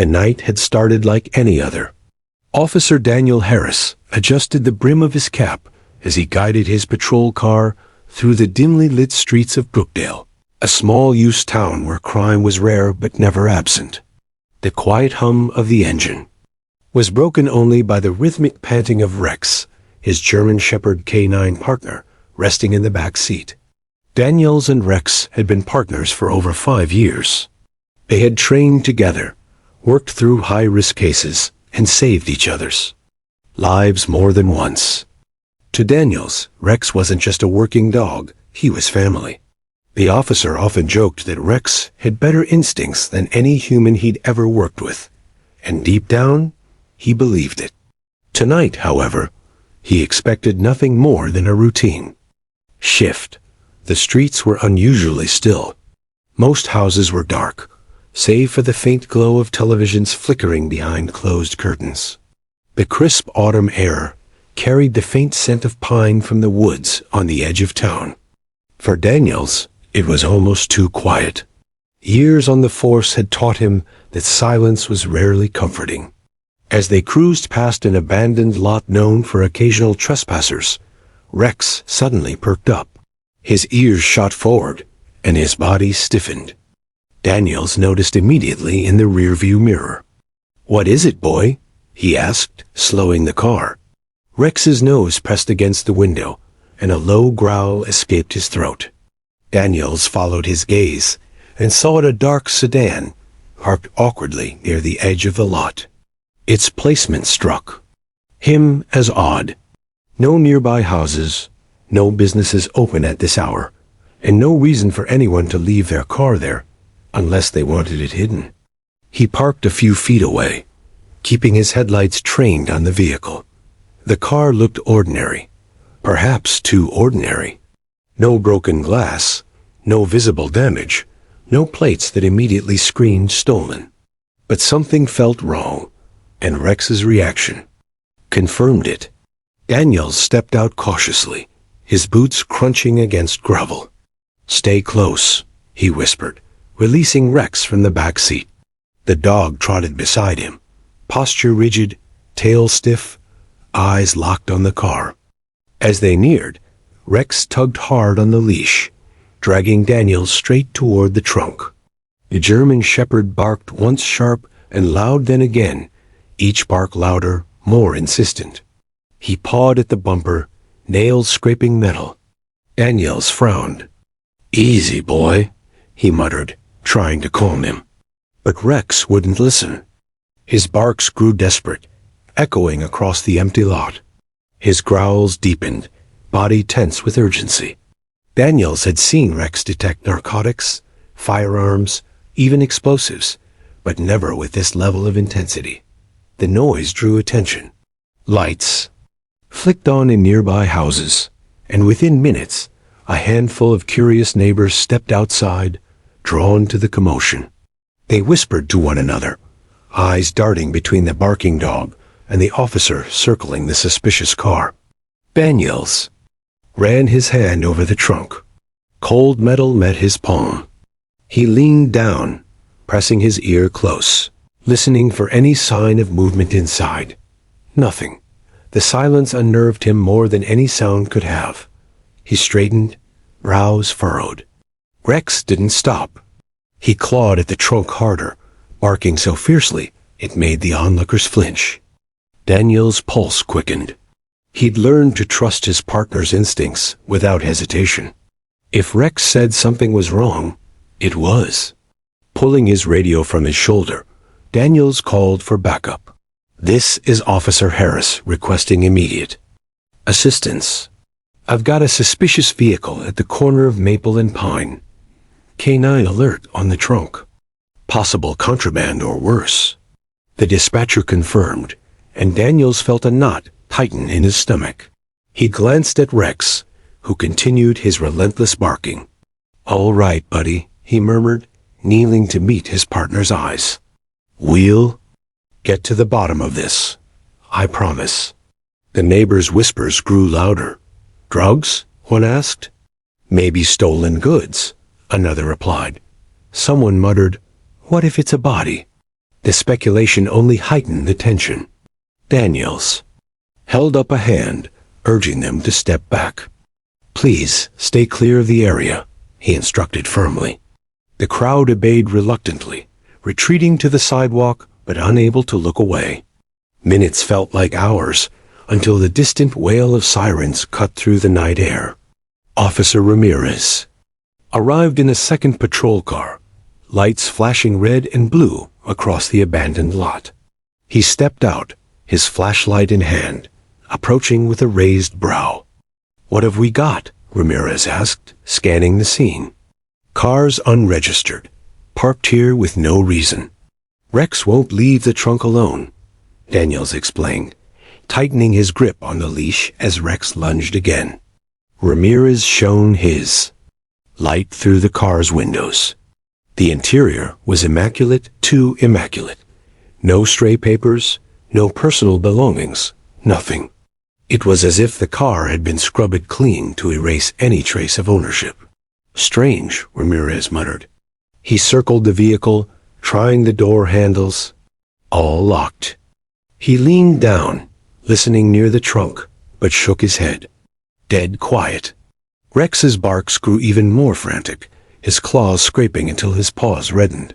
A night had started like any other. Officer Daniel Harris adjusted the brim of his cap as he guided his patrol car through the dimly lit streets of Brookdale, a small-use town where crime was rare but never absent. The quiet hum of the engine was broken only by the rhythmic panting of Rex, his German Shepherd K9 partner, resting in the back seat. Daniels and Rex had been partners for over 5 years. They had trained together, worked through high-risk cases, and saved each other's lives more than once. To Daniels, Rex wasn't just a working dog, he was family. The officer often joked that Rex had better instincts than any human he'd ever worked with, and deep down, he believed it. Tonight, however, he expected nothing more than a routine shift. The streets were unusually still. Most houses were dark, save for the faint glow of televisions flickering behind closed curtains. The crisp autumn air carried the faint scent of pine from the woods on the edge of town. For Daniels, it was almost too quiet. Years on the force had taught him that silence was rarely comforting. As they cruised past an abandoned lot known for occasional trespassers, Rex suddenly perked up. His ears shot forward, and his body stiffened. Daniels noticed immediately in the rearview mirror. "What is it, boy?" he asked, slowing the car. Rex's nose pressed against the window, and a low growl escaped his throat. Daniels followed his gaze and saw a dark sedan parked awkwardly near the edge of the lot. Its placement struck him as odd. No nearby houses, no businesses open at this hour, and no reason for anyone to leave their car there, unless they wanted it hidden. He parked a few feet away, keeping his headlights trained on the vehicle. The car looked ordinary, perhaps too ordinary. No broken glass, no visible damage, no plates that immediately screamed stolen. But something felt wrong, and Rex's reaction confirmed it. Daniels stepped out cautiously, his boots crunching against gravel. "Stay close," he whispered, releasing Rex from the back seat. The dog trotted beside him, posture rigid, tail stiff, eyes locked on the car. As they neared, Rex tugged hard on the leash, dragging Daniels straight toward the trunk. The German Shepherd barked once sharp and loud, then again, each bark louder, more insistent. He pawed at the bumper, nails scraping metal. Daniels frowned. "Easy, boy," he muttered, trying to calm him. But Rex wouldn't listen. His barks grew desperate, echoing across the empty lot. His growls deepened, body tense with urgency. Daniels had seen Rex detect narcotics, firearms, even explosives, but never with this level of intensity. The noise drew attention. Lights flicked on in nearby houses, and within minutes, a handful of curious neighbors stepped outside, drawn to the commotion. They whispered to one another, eyes darting between the barking dog and the officer circling the suspicious car. Daniels ran his hand over the trunk. Cold metal met his palm. He leaned down, pressing his ear close, listening for any sign of movement inside. Nothing. The silence unnerved him more than any sound could have. He straightened, brows furrowed. Rex didn't stop. He clawed at the trunk harder, barking so fiercely it made the onlookers flinch. Daniel's pulse quickened. He'd learned to trust his partner's instincts without hesitation. If Rex said something was wrong, it was. Pulling his radio from his shoulder, Daniels called for backup. "This is Officer Harris requesting immediate assistance. I've got a suspicious vehicle at the corner of Maple and Pine. K9 alert on the trunk. Possible contraband or worse." The dispatcher confirmed, and Daniels felt a knot tighten in his stomach. He glanced at Rex, who continued his relentless barking. "All right, buddy," he murmured, kneeling to meet his partner's eyes. "We'll get to the bottom of this, I promise." The neighbors' whispers grew louder. "Drugs?" one asked. "Maybe stolen goods," another replied. Someone muttered, "What if it's a body?" The speculation only heightened the tension. Daniels held up a hand, urging them to step back. "Please, stay clear of the area," he instructed firmly. The crowd obeyed reluctantly, retreating to the sidewalk but unable to look away. Minutes felt like hours, until the distant wail of sirens cut through the night air. Officer Ramirez arrived in a second patrol car, lights flashing red and blue across the abandoned lot. He stepped out, his flashlight in hand, approaching with a raised brow. "What have we got?" Ramirez asked, scanning the scene. "Cars unregistered, parked here with no reason. Rex won't leave the trunk alone," Daniels explained, tightening his grip on the leash as Rex lunged again. Ramirez shone his light through the car's windows. The interior was immaculate, too immaculate. No stray papers, no personal belongings, nothing. It was as if the car had been scrubbed clean to erase any trace of ownership. "Strange," Ramirez muttered. He circled the vehicle, trying the door handles. All locked. He leaned down, listening near the trunk, but shook his head. Dead quiet. Rex's barks grew even more frantic, his claws scraping until his paws reddened.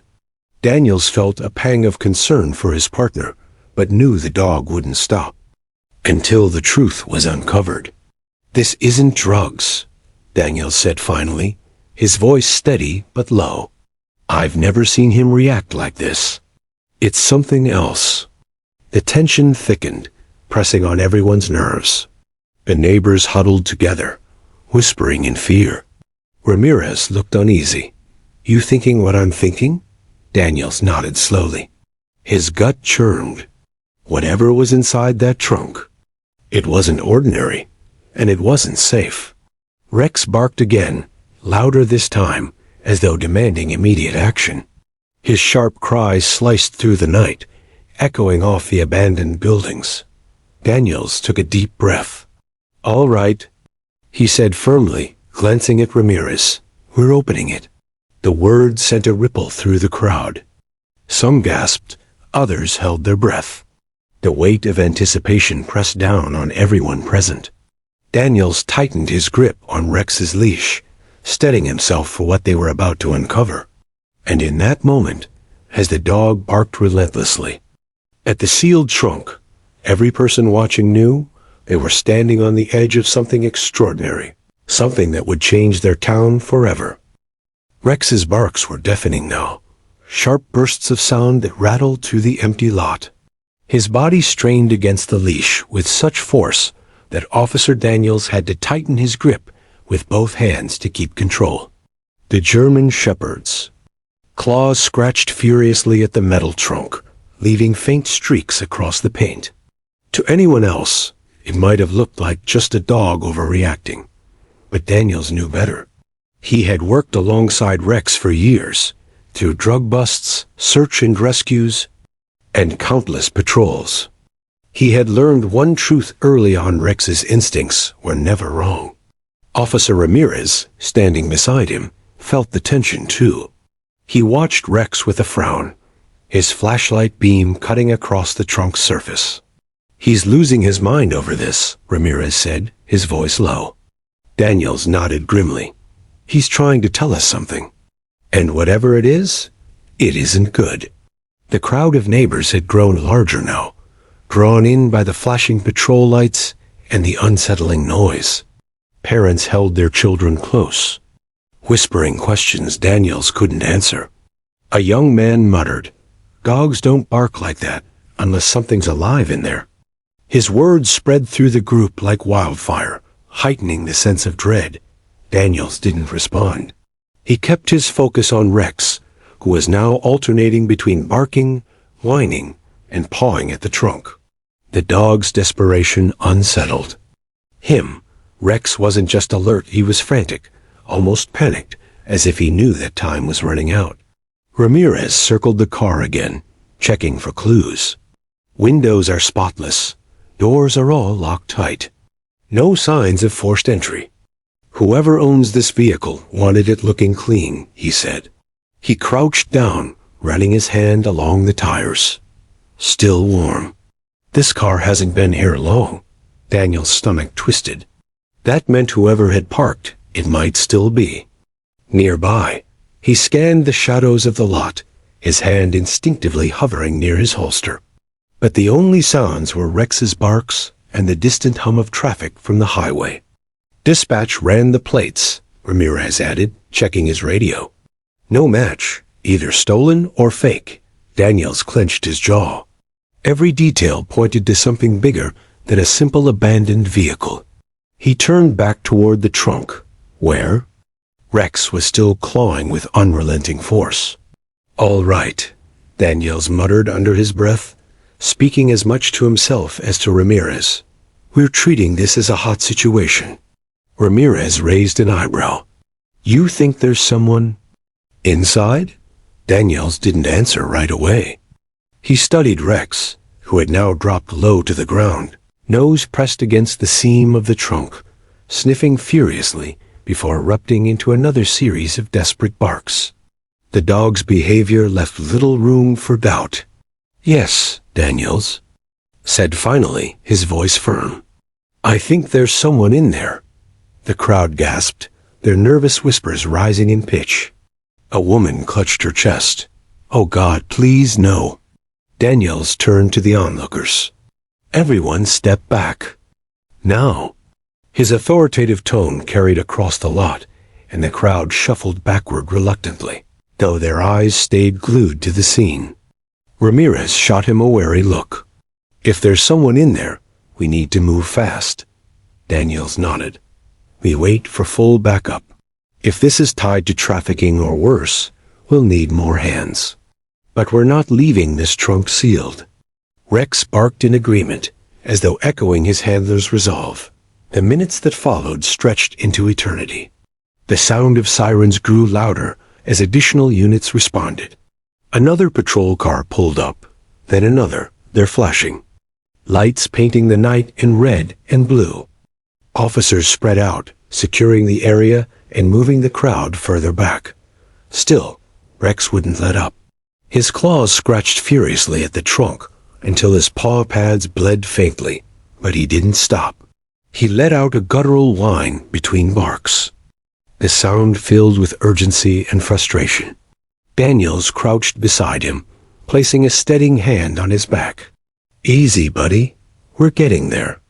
Daniels felt a pang of concern for his partner, but knew the dog wouldn't stop until the truth was uncovered. "This isn't drugs," Daniels said finally, his voice steady but low. "I've never seen him react like this. It's something else." The tension thickened, pressing on everyone's nerves. The neighbors huddled together, whispering in fear. Ramirez looked uneasy. "You thinking what I'm thinking?" Daniels nodded slowly. His gut churned. Whatever was inside that trunk, it wasn't ordinary, and it wasn't safe. Rex barked again, louder this time, as though demanding immediate action. His sharp cries sliced through the night, echoing off the abandoned buildings. Daniels took a deep breath. "All right," he said firmly, glancing at Ramirez. "We're opening it." The word sent a ripple through the crowd. Some gasped, others held their breath. The weight of anticipation pressed down on everyone present. Daniels tightened his grip on Rex's leash, steadying himself for what they were about to uncover. And in that moment, as the dog barked relentlessly, at the sealed trunk, every person watching knew they were standing on the edge of something extraordinary, something that would change their town forever. Rex's barks were deafening now, sharp bursts of sound that rattled through the empty lot. His body strained against the leash with such force that Officer Daniels had to tighten his grip with both hands to keep control. The German shepherds. Claws scratched furiously at the metal trunk, leaving faint streaks across the paint. To anyone else, it might have looked like just a dog overreacting. But Daniels knew better. He had worked alongside Rex for years, through drug busts, search and rescues, and countless patrols. He had learned one truth early on: Rex's instincts were never wrong. Officer Ramirez, standing beside him, felt the tension too. He watched Rex with a frown, his flashlight beam cutting across the trunk's surface. "He's losing his mind over this," Ramirez said, his voice low. Daniels nodded grimly. "He's trying to tell us something. And whatever it isn't good." The crowd of neighbors had grown larger now, drawn in by the flashing patrol lights and the unsettling noise. Parents held their children close, whispering questions Daniels couldn't answer. A young man muttered, "Dogs don't bark like that unless something's alive in there." His words spread through the group like wildfire, heightening the sense of dread. Daniels didn't respond. He kept his focus on Rex, who was now alternating between barking, whining, and pawing at the trunk. The dog's desperation unsettled him. Rex wasn't just alert, he was frantic, almost panicked, as if he knew that time was running out. Ramirez circled the car again, checking for clues. Windows are spotless. Doors are all locked tight. No signs of forced entry. Whoever owns this vehicle wanted it looking clean, he said. He crouched down, running his hand along the tires. Still warm. This car hasn't been here long. Daniel's stomach twisted. That meant whoever had parked, it might still be. Nearby, he scanned the shadows of the lot, his hand instinctively hovering near his holster. But the only sounds were Rex's barks and the distant hum of traffic from the highway. Dispatch ran the plates, Ramirez added, checking his radio. No match, either stolen or fake. Daniels clenched his jaw. Every detail pointed to something bigger than a simple abandoned vehicle. He turned back toward the trunk, where Rex was still clawing with unrelenting force. "All right," Daniels muttered under his breath, speaking as much to himself as to Ramirez. "We're treating this as a hot situation." Ramirez raised an eyebrow. "You think there's someone inside?" Daniels didn't answer right away. He studied Rex, who had now dropped low to the ground, nose pressed against the seam of the trunk, sniffing furiously before erupting into another series of desperate barks. The dog's behavior left little room for doubt. "Yes, Daniels," said finally, his voice firm. "I think there's someone in there." The crowd gasped, their nervous whispers rising in pitch. A woman clutched her chest. "Oh God, please no." Daniels turned to the onlookers. Everyone stepped back. "Now." His authoritative tone carried across the lot, and the crowd shuffled backward reluctantly, though their eyes stayed glued to the scene. Ramirez shot him a wary look. "If there's someone in there, we need to move fast." Daniels nodded. "We wait for full backup. If this is tied to trafficking or worse, we'll need more hands. But we're not leaving this trunk sealed." Rex barked in agreement, as though echoing his handler's resolve. The minutes that followed stretched into eternity. The sound of sirens grew louder as additional units responded. Another patrol car pulled up, then another, their flashing lights painting the night in red and blue. Officers spread out, securing the area and moving the crowd further back. Still, Rex wouldn't let up. His claws scratched furiously at the trunk until his paw pads bled faintly, but he didn't stop. He let out a guttural whine between barks. The sound filled with urgency and frustration. Daniels crouched beside him, placing a steadying hand on his back. "Easy, buddy. We're getting there.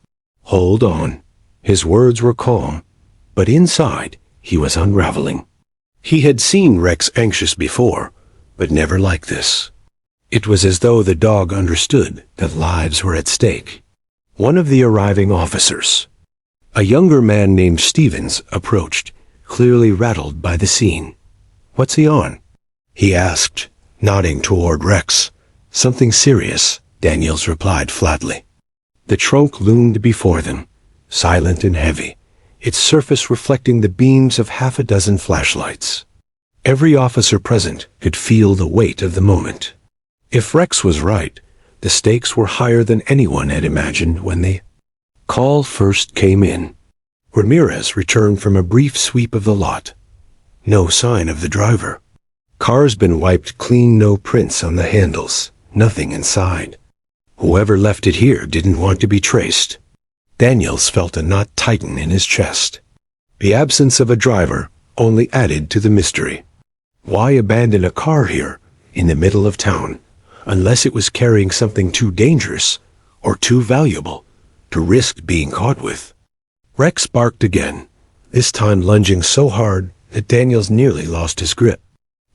Hold on." His words were calm, but inside he was unraveling. He had seen Rex anxious before, but never like this. It was as though the dog understood that lives were at stake. One of the arriving officers, a younger man named Stevens, approached, clearly rattled by the scene. "What's he on?" he asked, nodding toward Rex. "Something serious," Daniels replied flatly. The trunk loomed before them, silent and heavy, its surface reflecting the beams of half a dozen flashlights. Every officer present could feel the weight of the moment. If Rex was right, the stakes were higher than anyone had imagined when the call first came in. Ramirez returned from a brief sweep of the lot. No sign of the driver. Car's been wiped clean, no prints on the handles, nothing inside. Whoever left it here didn't want to be traced. Daniels felt a knot tighten in his chest. The absence of a driver only added to the mystery. Why abandon a car here, in the middle of town, unless it was carrying something too dangerous or too valuable to risk being caught with? Rex barked again, this time lunging so hard that Daniels nearly lost his grip.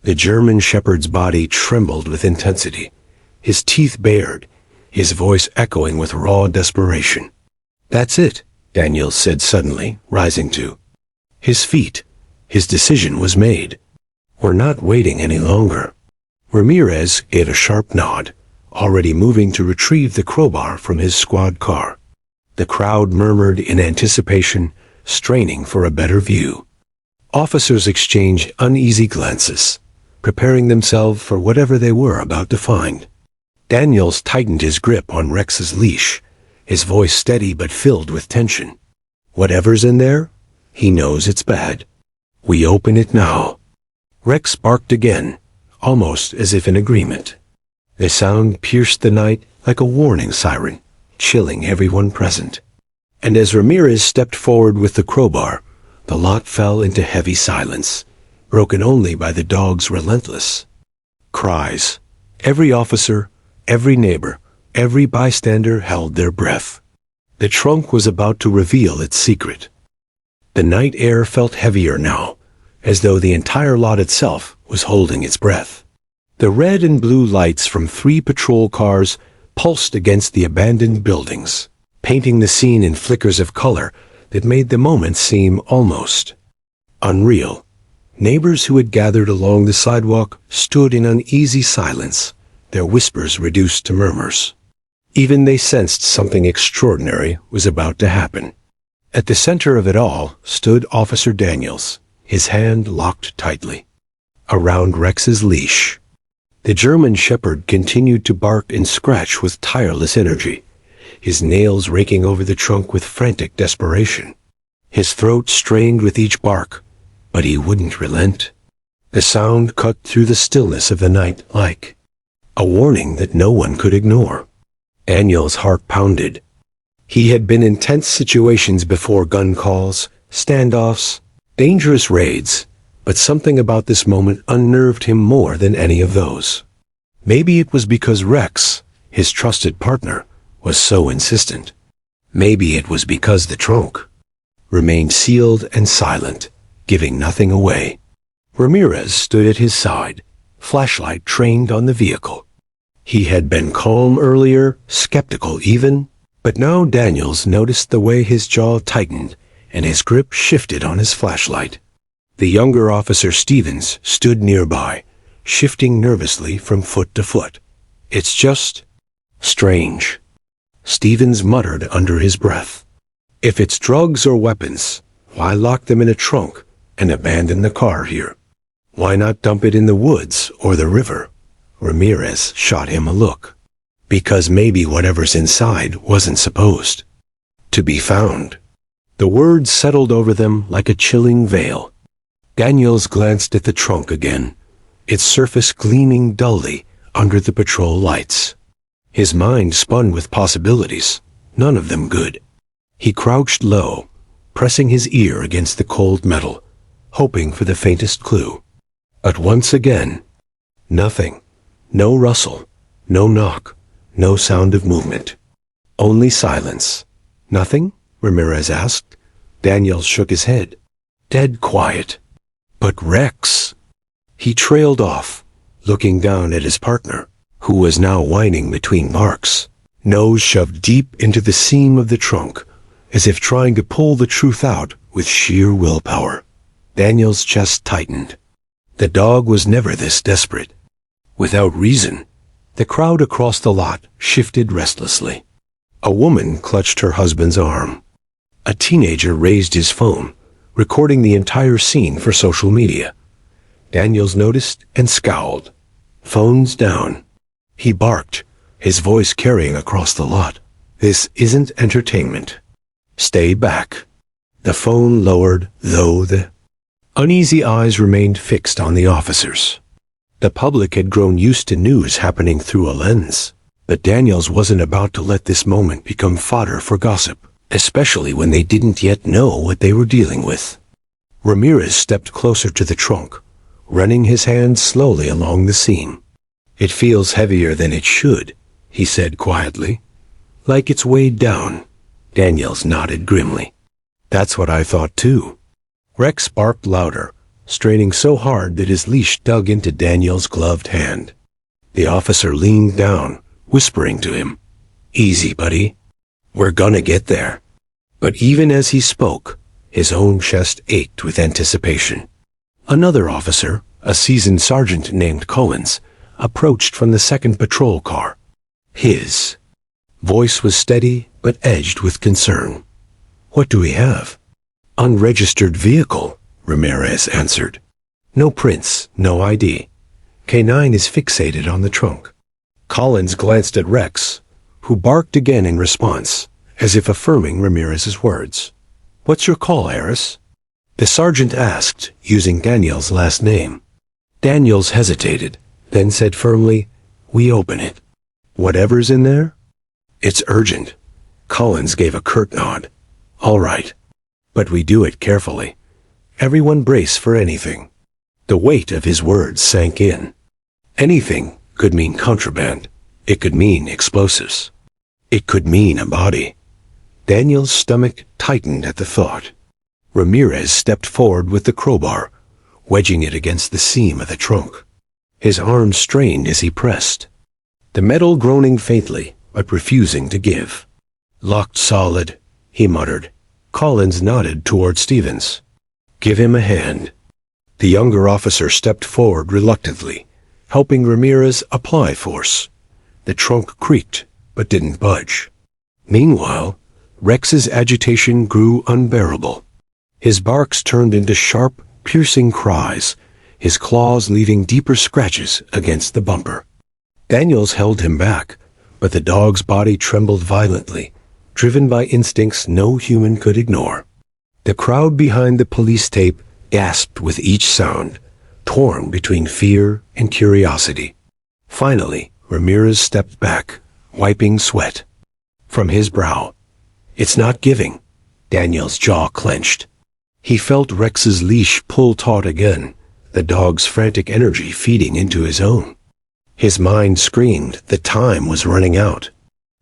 The German shepherd's body trembled with intensity, his teeth bared, his voice echoing with raw desperation. "That's it," Daniels said suddenly, rising to his feet. His decision was made. "We're not waiting any longer." Ramirez gave a sharp nod, already moving to retrieve the crowbar from his squad car. The crowd murmured in anticipation, straining for a better view. Officers exchanged uneasy glances, preparing themselves for whatever they were about to find. Daniels tightened his grip on Rex's leash, his voice steady but filled with tension. "Whatever's in there, he knows it's bad. We open it now." Rex barked again, almost as if in agreement. The sound pierced the night like a warning siren, chilling everyone present. And as Ramirez stepped forward with the crowbar, the lot fell into heavy silence, broken only by the dog's relentless cries. Every officer, every neighbor, every bystander held their breath. The trunk was about to reveal its secret. The night air felt heavier now, as though the entire lot itself was holding its breath. The red and blue lights from 3 patrol cars pulsed against the abandoned buildings, painting the scene in flickers of color that made the moment seem almost unreal. Neighbors who had gathered along the sidewalk stood in uneasy silence, their whispers reduced to murmurs. Even they sensed something extraordinary was about to happen. At the center of it all stood Officer Daniels, his hand locked tightly around Rex's leash. The German shepherd continued to bark and scratch with tireless energy, his nails raking over the trunk with frantic desperation. His throat strained with each bark, but he wouldn't relent. The sound cut through the stillness of the night like a warning that no one could ignore. Daniel's heart pounded. He had been in tense situations before: gun calls, standoffs, dangerous raids, but something about this moment unnerved him more than any of those. Maybe it was because Rex, his trusted partner, was so insistent. Maybe it was because the trunk remained sealed and silent, giving nothing away. Ramirez stood at his side, flashlight trained on the vehicle. He had been calm earlier, skeptical even, but now Daniels noticed the way his jaw tightened and his grip shifted on his flashlight. The younger officer Stevens stood nearby, shifting nervously from foot to foot. "It's just strange," Stevens muttered under his breath. "If it's drugs or weapons, why lock them in a trunk and abandon the car here? Why not dump it in the woods or the river?" Ramirez shot him a look. "Because maybe whatever's inside wasn't supposed to be found." The words settled over them like a chilling veil. Daniels glanced at the trunk again, its surface gleaming dully under the patrol lights. His mind spun with possibilities, none of them good. He crouched low, pressing his ear against the cold metal, hoping for the faintest clue. But once again, nothing. No rustle, no knock, no sound of movement. Only silence. "Nothing?" Ramirez asked. Daniels shook his head. "Dead quiet." "But Rex—" He trailed off, looking down at his partner, who was now whining between barks, nose shoved deep into the seam of the trunk, as if trying to pull the truth out with sheer willpower. Daniel's chest tightened. The dog was never this desperate. Without reason, the crowd across the lot shifted restlessly. A woman clutched her husband's arm. A teenager raised his phone, recording the entire scene for social media. Daniels noticed and scowled. "Phones down." He barked, his voice carrying across the lot. "This isn't entertainment. Stay back." The phone lowered, though the uneasy eyes remained fixed on the officers. The public had grown used to news happening through a lens, but Daniels wasn't about to let this moment become fodder for gossip, especially when they didn't yet know what they were dealing with. Ramirez stepped closer to the trunk, running his hand slowly along the seam. "It feels heavier than it should," he said quietly. "Like it's weighed down." Daniels nodded grimly. "That's what I thought too." Rex barked louder, straining so hard that his leash dug into Daniel's gloved hand. The officer leaned down, whispering to him, "Easy, buddy. We're gonna get there." But even as he spoke, his own chest ached with anticipation. Another officer, a seasoned sergeant named Collins, approached from the second patrol car. His voice was steady but edged with concern. "What do we have?" "Unregistered vehicle," Ramirez answered. "No prints, no ID. K9 is fixated on the trunk." Collins glanced at Rex, who barked again in response, as if affirming Ramirez's words. "What's your call, Harris?" the sergeant asked, using Daniel's last name. Daniels hesitated, then said firmly, "We open it." "Whatever's in there?" "It's urgent." Collins gave a curt nod. "All right. But we do it carefully. Everyone brace for anything." The weight of his words sank in. Anything could mean contraband. It could mean explosives. It could mean a body. Daniel's stomach tightened at the thought. Ramirez stepped forward with the crowbar, wedging it against the seam of the trunk. His arm strained as he pressed, the metal groaning faintly, but refusing to give. "Locked solid," he muttered. Collins nodded toward Stevens. "Give him a hand." The younger officer stepped forward reluctantly, helping Ramirez apply force. The trunk creaked, but didn't budge. Meanwhile, Rex's agitation grew unbearable. His barks turned into sharp, piercing cries, his claws leaving deeper scratches against the bumper. Daniels held him back, but the dog's body trembled violently, driven by instincts no human could ignore. The crowd behind the police tape gasped with each sound, torn between fear and curiosity. Finally, Ramirez stepped back, wiping sweat from his brow. "It's not giving." Daniel's jaw clenched. He felt Rex's leash pull taut again, the dog's frantic energy feeding into his own. His mind screamed that time was running out.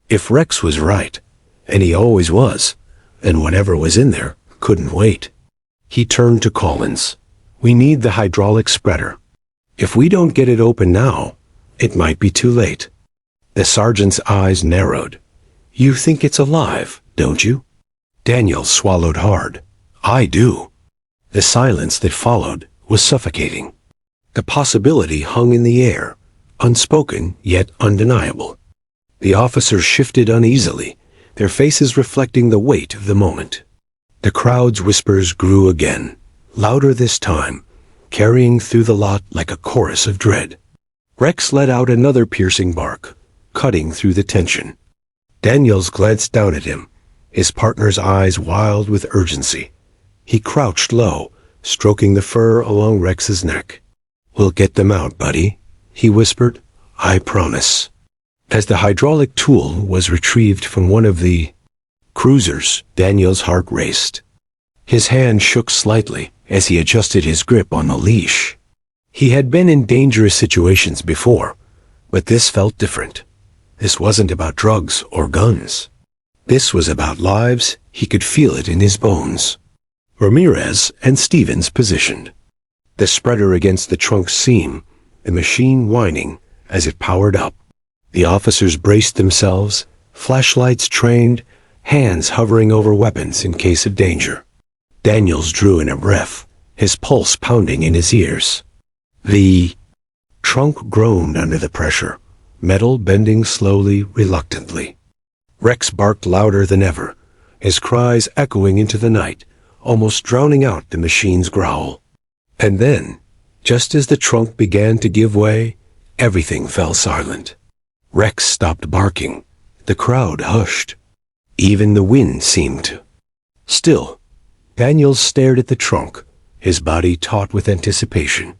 If Rex was right, and he always was, and whatever was in there couldn't wait. He turned to Collins. "We need the hydraulic spreader. If we don't get it open now, it might be too late." The sergeant's eyes narrowed. "You think it's alive, don't you?" Daniel swallowed hard. "I do." The silence that followed was suffocating. The possibility hung in the air, unspoken yet undeniable. The officers shifted uneasily, their faces reflecting the weight of the moment. The crowd's whispers grew again, louder this time, carrying through the lot like a chorus of dread. Rex let out another piercing bark, cutting through the tension. Daniels glanced down at him, his partner's eyes wild with urgency. He crouched low, stroking the fur along Rex's neck. "We'll get them out, buddy," he whispered. "I promise." As the hydraulic tool was retrieved from one of the cruisers, Daniel's heart raced. His hand shook slightly as he adjusted his grip on the leash. He had been in dangerous situations before, but this felt different. This wasn't about drugs or guns. This was about lives. He could feel it in his bones. Ramirez and Stevens positioned, the spreader against the trunk's seam, the machine whining as it powered up. The officers braced themselves, flashlights trained, hands hovering over weapons in case of danger. Daniels drew in a breath, his pulse pounding in his ears. The trunk groaned under the pressure, metal bending slowly, reluctantly. Rex barked louder than ever, his cries echoing into the night, almost drowning out the machine's growl. And then, just as the trunk began to give way, everything fell silent. Rex stopped barking. The crowd hushed. Even the wind seemed to. Still, Daniels stared at the trunk, his body taut with anticipation.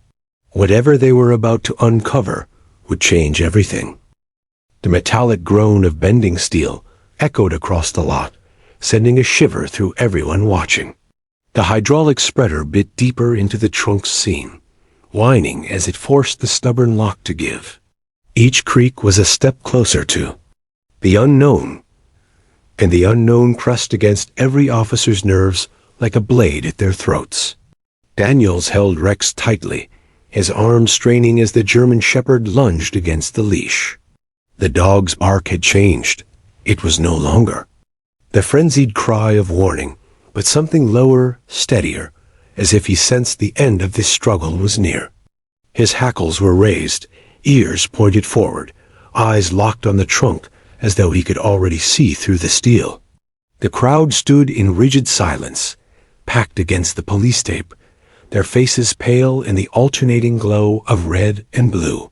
Whatever they were about to uncover would change everything. The metallic groan of bending steel echoed across the lot, sending a shiver through everyone watching. The hydraulic spreader bit deeper into the trunk's seam, whining as it forced the stubborn lock to give. Each creak was a step closer to the unknown, and the unknown pressed against every officer's nerves like a blade at their throats. Daniels held Rex tightly, his arm straining as the German shepherd lunged against the leash. The dog's bark had changed. It was no longer the frenzied cry of warning, but something lower, steadier, as if he sensed the end of this struggle was near. His hackles were raised, ears pointed forward, eyes locked on the trunk as though he could already see through the steel. The crowd stood in rigid silence, packed against the police tape, their faces pale in the alternating glow of red and blue.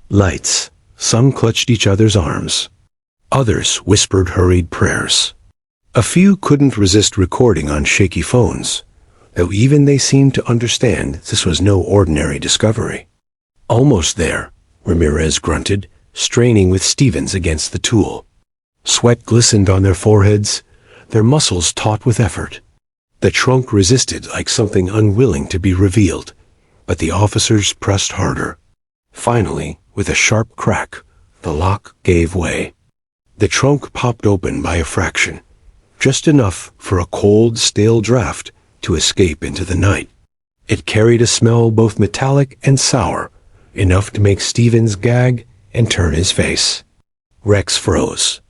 Lights. Some clutched each other's arms. Others whispered hurried prayers. A few couldn't resist recording on shaky phones, though even they seemed to understand this was no ordinary discovery. Almost there, Ramirez grunted, straining with Stevens against the tool. Sweat glistened on their foreheads, their muscles taut with effort. The trunk resisted like something unwilling to be revealed, but the officers pressed harder. Finally, with a sharp crack, the lock gave way. The trunk popped open by a fraction, just enough for a cold, stale draft to escape into the night. It carried a smell both metallic and sour, enough to make Stevens gag and turn his face. Rex froze.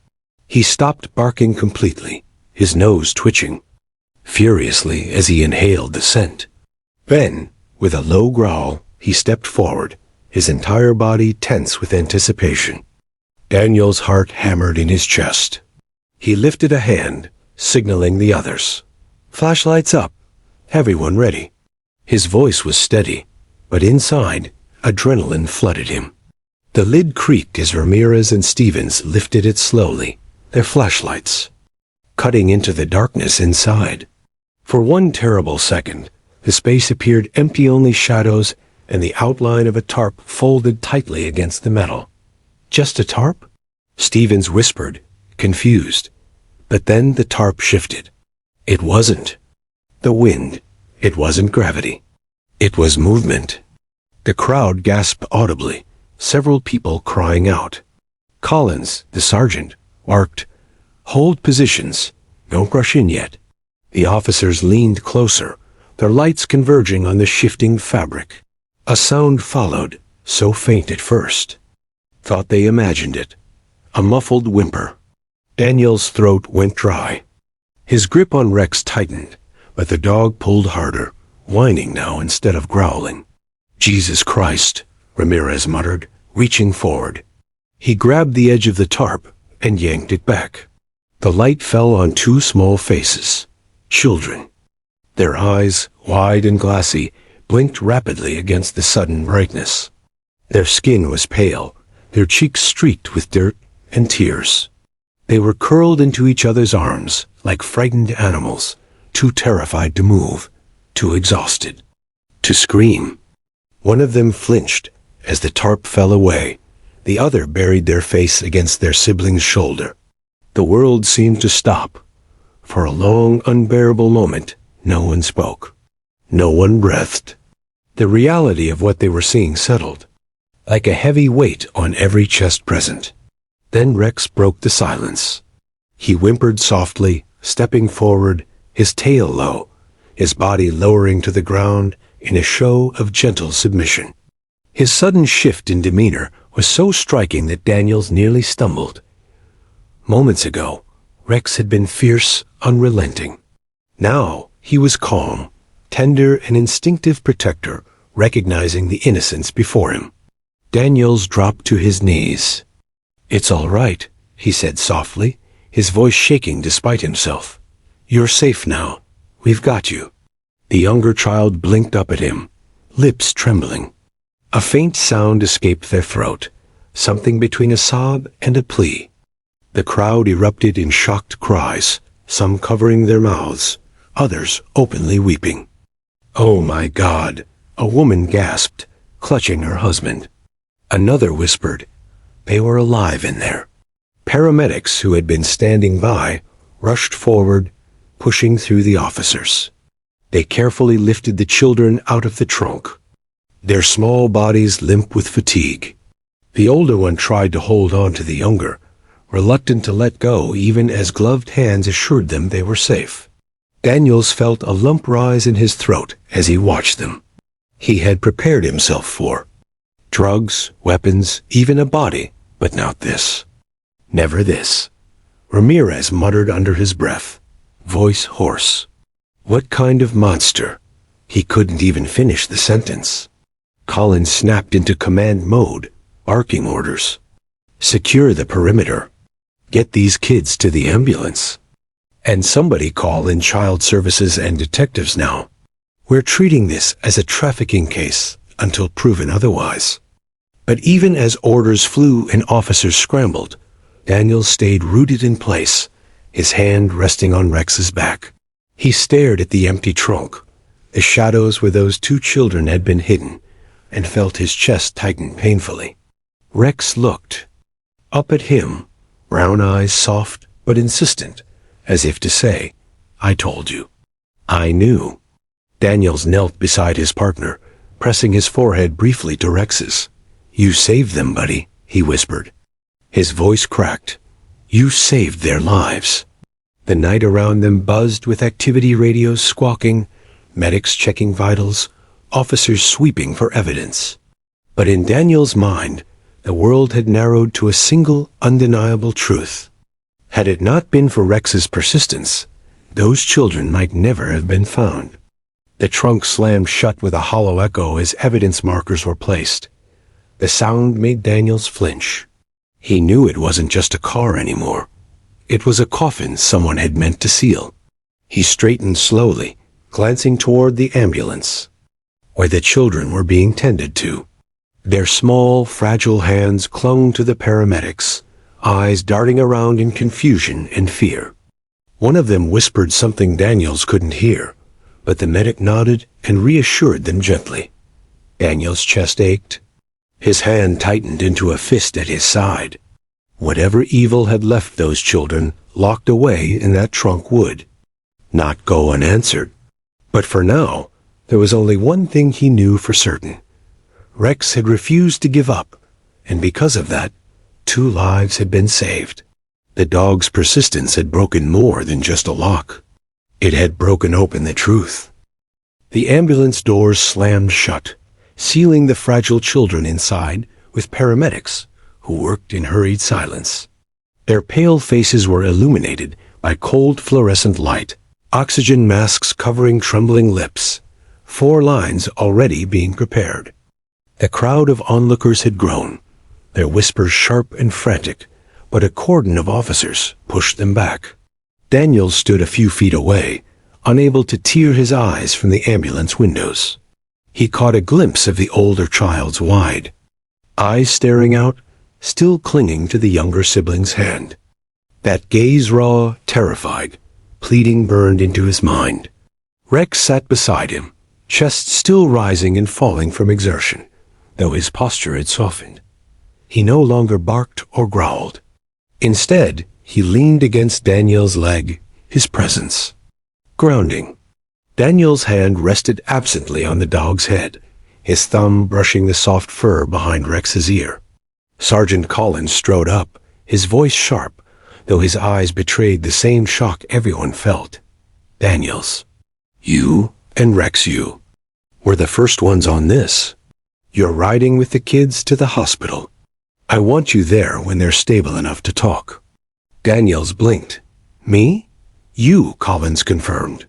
He stopped barking completely, his nose twitching, furiously as he inhaled the scent. Then, with a low growl, he stepped forward, his entire body tense with anticipation. Daniel's heart hammered in his chest. He lifted a hand, signaling the others. "Flashlights up. Everyone ready." His voice was steady, but inside, adrenaline flooded him. The lid creaked as Ramirez and Stevens lifted it slowly, their flashlights, cutting into the darkness inside. For one terrible second, the space appeared empty, only shadows and the outline of a tarp folded tightly against the metal. "Just a tarp?" Stevens whispered, confused. But then the tarp shifted. It wasn't the wind. It wasn't gravity. It was movement. The crowd gasped audibly, several people crying out. Collins, the sergeant, barked, "Hold positions. Don't rush in yet." The officers leaned closer, their lights converging on the shifting fabric. A sound followed, so faint at first. Thought they imagined it. A muffled whimper. Daniel's throat went dry. His grip on Rex tightened, but the dog pulled harder, whining now instead of growling. "Jesus Christ," Ramirez muttered, reaching forward. He grabbed the edge of the tarp and yanked it back. The light fell on two small faces, children. Their eyes, wide and glassy, blinked rapidly against the sudden brightness. Their skin was pale, their cheeks streaked with dirt and tears. They were curled into each other's arms like frightened animals, too terrified to move, too exhausted to scream. One of them flinched as the tarp fell away. The other buried their face against their sibling's shoulder. The world seemed to stop. For a long, unbearable moment, no one spoke. No one breathed. The reality of what they were seeing settled, like a heavy weight on every chest present. Then Rex broke the silence. He whimpered softly, stepping forward, his tail low, his body lowering to the ground in a show of gentle submission. His sudden shift in demeanor was so striking that Daniels nearly stumbled. Moments ago, Rex had been fierce, unrelenting. Now he was calm, tender, an instinctive protector, recognizing the innocence before him. Daniels dropped to his knees. "It's all right," he said softly, his voice shaking despite himself. "You're safe now. We've got you." The younger child blinked up at him, lips trembling. A faint sound escaped their throat, something between a sob and a plea. The crowd erupted in shocked cries, some covering their mouths, others openly weeping. "Oh my God," a woman gasped, clutching her husband. Another whispered, "They were alive in there." Paramedics who had been standing by rushed forward, pushing through the officers. They carefully lifted the children out of the trunk, their small bodies limp with fatigue. The older one tried to hold on to the younger, reluctant to let go even as gloved hands assured them they were safe. Daniels felt a lump rise in his throat as he watched them. He had prepared himself for drugs, weapons, even a body, but not this. Never this. Ramirez muttered under his breath, voice hoarse. What kind of monster? He couldn't even finish the sentence. Collins snapped into command mode, barking orders. Secure the perimeter. Get these kids to the ambulance. And somebody call in child services and detectives now. We're treating this as a trafficking case until proven otherwise. But even as orders flew and officers scrambled, Daniel stayed rooted in place, his hand resting on Rex's back. He stared at the empty trunk, the shadows where those two children had been hidden, and felt his chest tighten painfully. Rex looked up at him, brown eyes soft but insistent, as if to say, "I told you. I knew." Daniels knelt beside his partner, pressing his forehead briefly to Rex's. "You saved them, buddy," he whispered. His voice cracked. "You saved their lives." The night around them buzzed with activity radios squawking, medics checking vitals, officers sweeping for evidence. But in Daniel's mind, the world had narrowed to a single, undeniable truth. Had it not been for Rex's persistence, those children might never have been found. The trunk slammed shut with a hollow echo as evidence markers were placed. The sound made Daniels flinch. He knew it wasn't just a car anymore. It was a coffin someone had meant to seal. He straightened slowly, glancing toward the ambulance, where the children were being tended to. Their small, fragile hands clung to the paramedics, eyes darting around in confusion and fear. One of them whispered something Daniels couldn't hear, but the medic nodded and reassured them gently. Daniel's chest ached. His hand tightened into a fist at his side. Whatever evil had left those children locked away in that trunk would not go unanswered. But for now, there was only one thing he knew for certain. Rex had refused to give up, and because of that, 2 lives had been saved. The dog's persistence had broken more than just a lock. It had broken open the truth. The ambulance doors slammed shut, sealing the fragile children inside with paramedics who worked in hurried silence. Their pale faces were illuminated by cold fluorescent light, oxygen masks covering trembling lips, 4 lines already being prepared. The crowd of onlookers had grown, their whispers sharp and frantic, but a cordon of officers pushed them back. Daniels stood a few feet away, unable to tear his eyes from the ambulance windows. He caught a glimpse of the older child's wide eyes staring out, still clinging to the younger sibling's hand. That gaze raw, terrified, pleading burned into his mind. Rex sat beside him, chest still rising and falling from exertion, though his posture had softened. He no longer barked or growled. Instead, he leaned against Daniel's leg, his presence grounding. Daniel's hand rested absently on the dog's head, his thumb brushing the soft fur behind Rex's ear. Sergeant Collins strode up, his voice sharp, though his eyes betrayed the same shock everyone felt. "Daniels, you and Rex, you were the first ones on this. You're riding with the kids to the hospital. I want you there when they're stable enough to talk." Daniels blinked. "Me?" "You," Collins confirmed.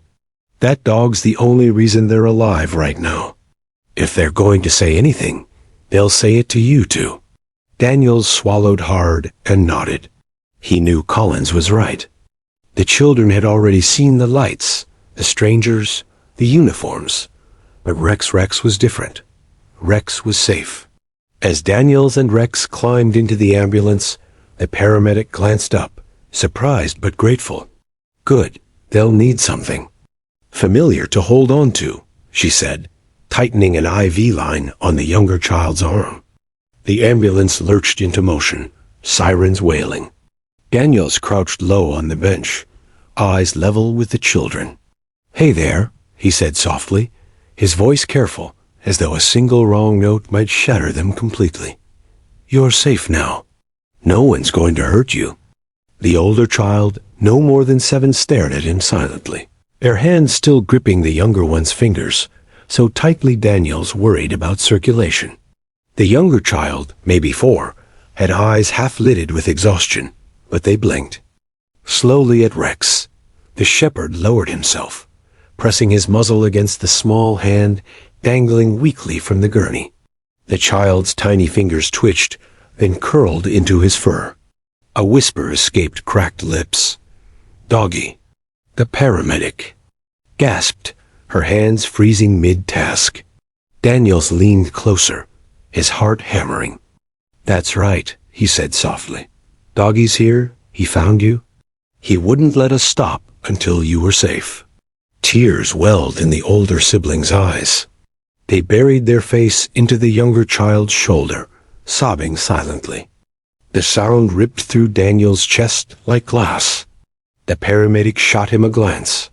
"That dog's the only reason they're alive right now. If they're going to say anything, they'll say it to you two." Daniels swallowed hard and nodded. He knew Collins was right. The children had already seen the lights, the strangers, the uniforms. But Rex was different. Rex was safe. As Daniels and Rex climbed into the ambulance, the paramedic glanced up, surprised but grateful. "Good, they'll need something familiar to hold on to," she said, tightening an IV line on the younger child's arm. The ambulance lurched into motion, sirens wailing. Daniels crouched low on the bench, eyes level with the children. "Hey there," he said softly, his voice careful, as though a single wrong note might shatter them completely. "You're safe now. No one's going to hurt you." The older child, no more than 7, stared at him silently, their hands still gripping the younger one's fingers, so tightly Daniels worried about circulation. The younger child, maybe 4, had eyes half-lidded with exhaustion, but they blinked. Slowly at Rex, the shepherd lowered himself, pressing his muzzle against the small hand dangling weakly from the gurney. The child's tiny fingers twitched, then curled into his fur. A whisper escaped cracked lips. "Doggy." The paramedic gasped, her hands freezing mid-task. Daniels leaned closer, his heart hammering. "That's right," he said softly. "Doggy's here. He found you. He wouldn't let us stop until you were safe." Tears welled in the older sibling's eyes. They buried their face into the younger child's shoulder, sobbing silently. The sound ripped through Daniel's chest like glass. The paramedic shot him a glance.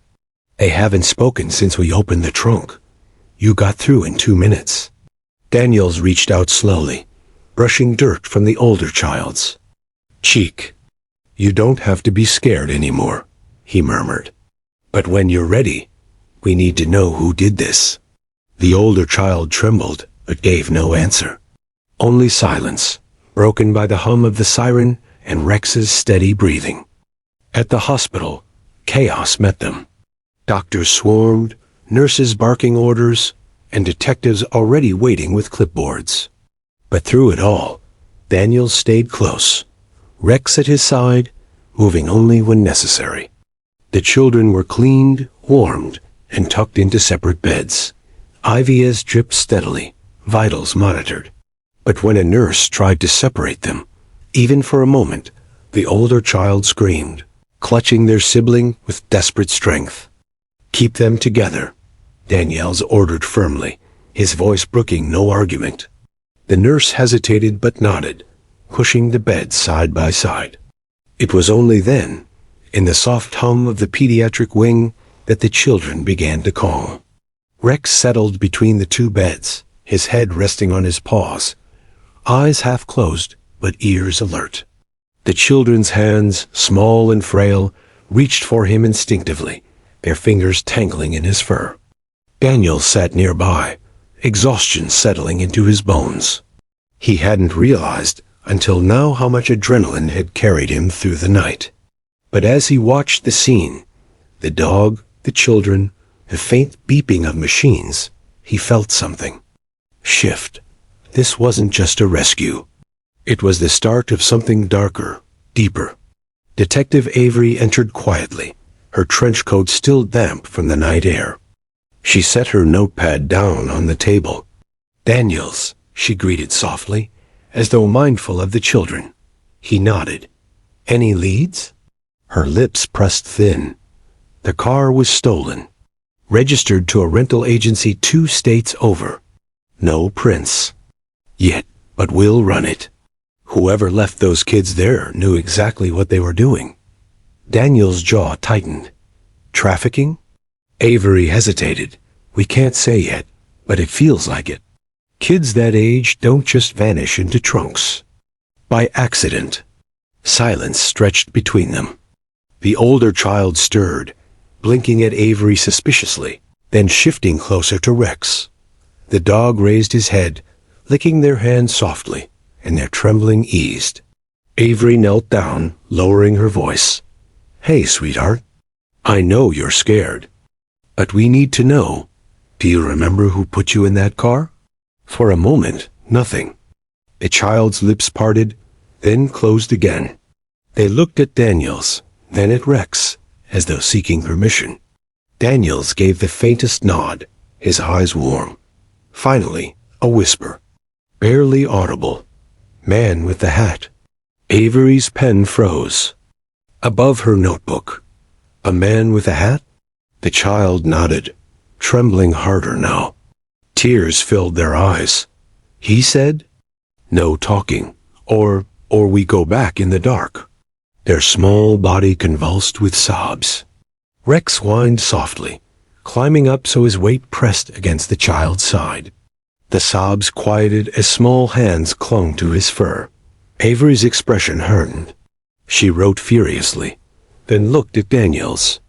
"I haven't spoken since we opened the trunk. You got through in 2 minutes." Daniels reached out slowly, brushing dirt from the older child's cheek. "You don't have to be scared anymore," he murmured. "But when you're ready, we need to know who did this." The older child trembled, but gave no answer. Only silence, broken by the hum of the siren and Rex's steady breathing. At the hospital, chaos met them. Doctors swarmed, nurses barking orders, and detectives already waiting with clipboards. But through it all, Daniel stayed close, Rex at his side, moving only when necessary. The children were cleaned, warmed, and tucked into separate beds. IVs dripped steadily, vitals monitored. But when a nurse tried to separate them, even for a moment, the older child screamed, clutching their sibling with desperate strength. "Keep them together," Daniels ordered firmly, his voice brooking no argument. The nurse hesitated but nodded, pushing the beds side by side. It was only then, in the soft hum of the pediatric wing, that the children began to calm. Rex settled between the two beds, his head resting on his paws, eyes half closed but ears alert. The children's hands, small and frail, reached for him instinctively, their fingers tangling in his fur. Daniel sat nearby, exhaustion settling into his bones. He hadn't realized until now how much adrenaline had carried him through the night. But as he watched the scene, the dog, the children, the faint beeping of machines, he felt something shift. This wasn't just a rescue. It was the start of something darker, deeper. Detective Avery entered quietly, her trench coat still damp from the night air. She set her notepad down on the table. "Daniels," she greeted softly, as though mindful of the children. He nodded. "Any leads?" Her lips pressed thin. The car was stolen, registered to a rental agency 2 states over. No prints. Yet, but we'll run it. Whoever left those kids there knew exactly what they were doing. Daniel's jaw tightened. Trafficking? Avery hesitated. "We can't say yet, but it feels like it. Kids that age don't just vanish into trunks. By accident." Silence stretched between them. The older child stirred, blinking at Avery suspiciously, then shifting closer to Rex. The dog raised his head, licking their hands softly, and their trembling eased. Avery knelt down, lowering her voice. "Hey, sweetheart. I know you're scared. But we need to know. Do you remember who put you in that car?" For a moment, nothing. The child's lips parted, then closed again. They looked at Daniels, then at Rex, as though seeking permission. Daniels gave the faintest nod, his eyes warm. Finally, a whisper, barely audible. "Man with the hat." Avery's pen froze. Above her notebook, "A man with a hat?" The child nodded, trembling harder now. Tears filled their eyes. "He said, no talking, or we go back in the dark." Their small body convulsed with sobs. Rex whined softly, climbing up so his weight pressed against the child's side. The sobs quieted as small hands clung to his fur. Avery's expression hardened. She wrote furiously, then looked at Daniels.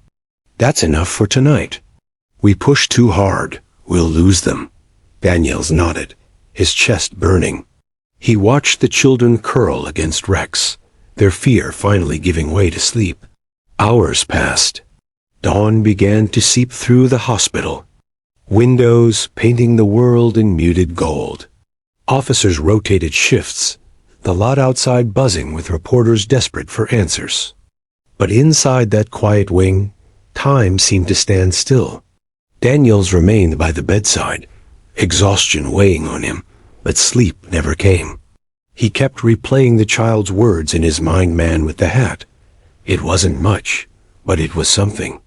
"That's enough for tonight. We push too hard, we'll lose them." Daniels nodded, his chest burning. He watched the children curl against Rex, their fear finally giving way to sleep. Hours passed. Dawn began to seep through the hospital. Windows painting the world in muted gold. Officers rotated shifts, the lot outside buzzing with reporters desperate for answers. But inside that quiet wing, time seemed to stand still. Daniels remained by the bedside, exhaustion weighing on him, but sleep never came. He kept replaying the child's words in his mind. Man with the hat. It wasn't much, but it was something.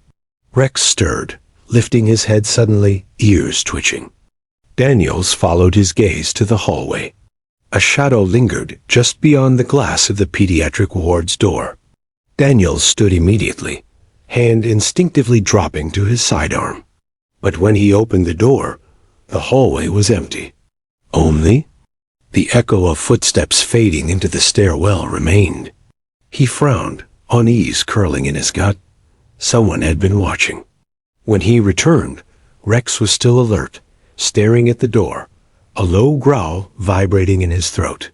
Rex stirred, lifting his head suddenly, ears twitching. Daniels followed his gaze to the hallway. A shadow lingered just beyond the glass of the pediatric ward's door. Daniel stood immediately, hand instinctively dropping to his sidearm. But when he opened the door, the hallway was empty. Only the echo of footsteps fading into the stairwell remained. He frowned, unease curling in his gut. Someone had been watching. When he returned, Rex was still alert, staring at the door, a low growl vibrating in his throat.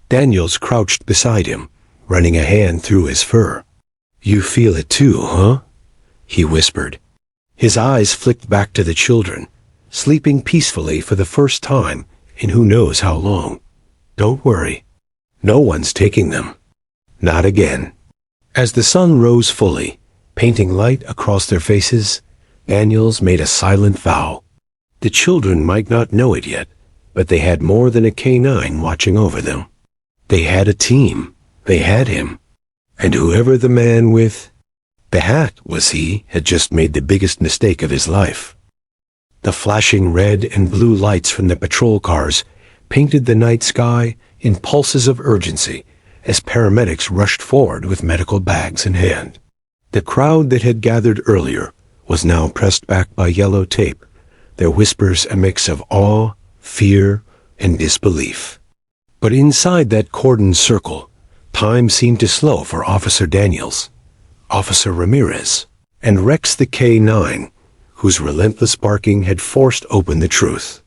Daniels crouched beside him, running a hand through his fur. "You feel it too, huh?" he whispered. His eyes flicked back to the children, sleeping peacefully for the first time in who knows how long. "Don't worry. No one's taking them. Not again." As the sun rose fully, painting light across their faces, Daniels made a silent vow. The children might not know it yet, but they had more than a K-9 watching over them. They had a team. They had him. And whoever the man with the hat was had just made the biggest mistake of his life. The flashing red and blue lights from the patrol cars painted the night sky in pulses of urgency as paramedics rushed forward with medical bags in hand. The crowd that had gathered earlier was now pressed back by yellow tape, their whispers a mix of awe, fear, and disbelief. But inside that cordoned circle, time seemed to slow for Officer Daniels, Officer Ramirez, and Rex the K-9, whose relentless barking had forced open the truth.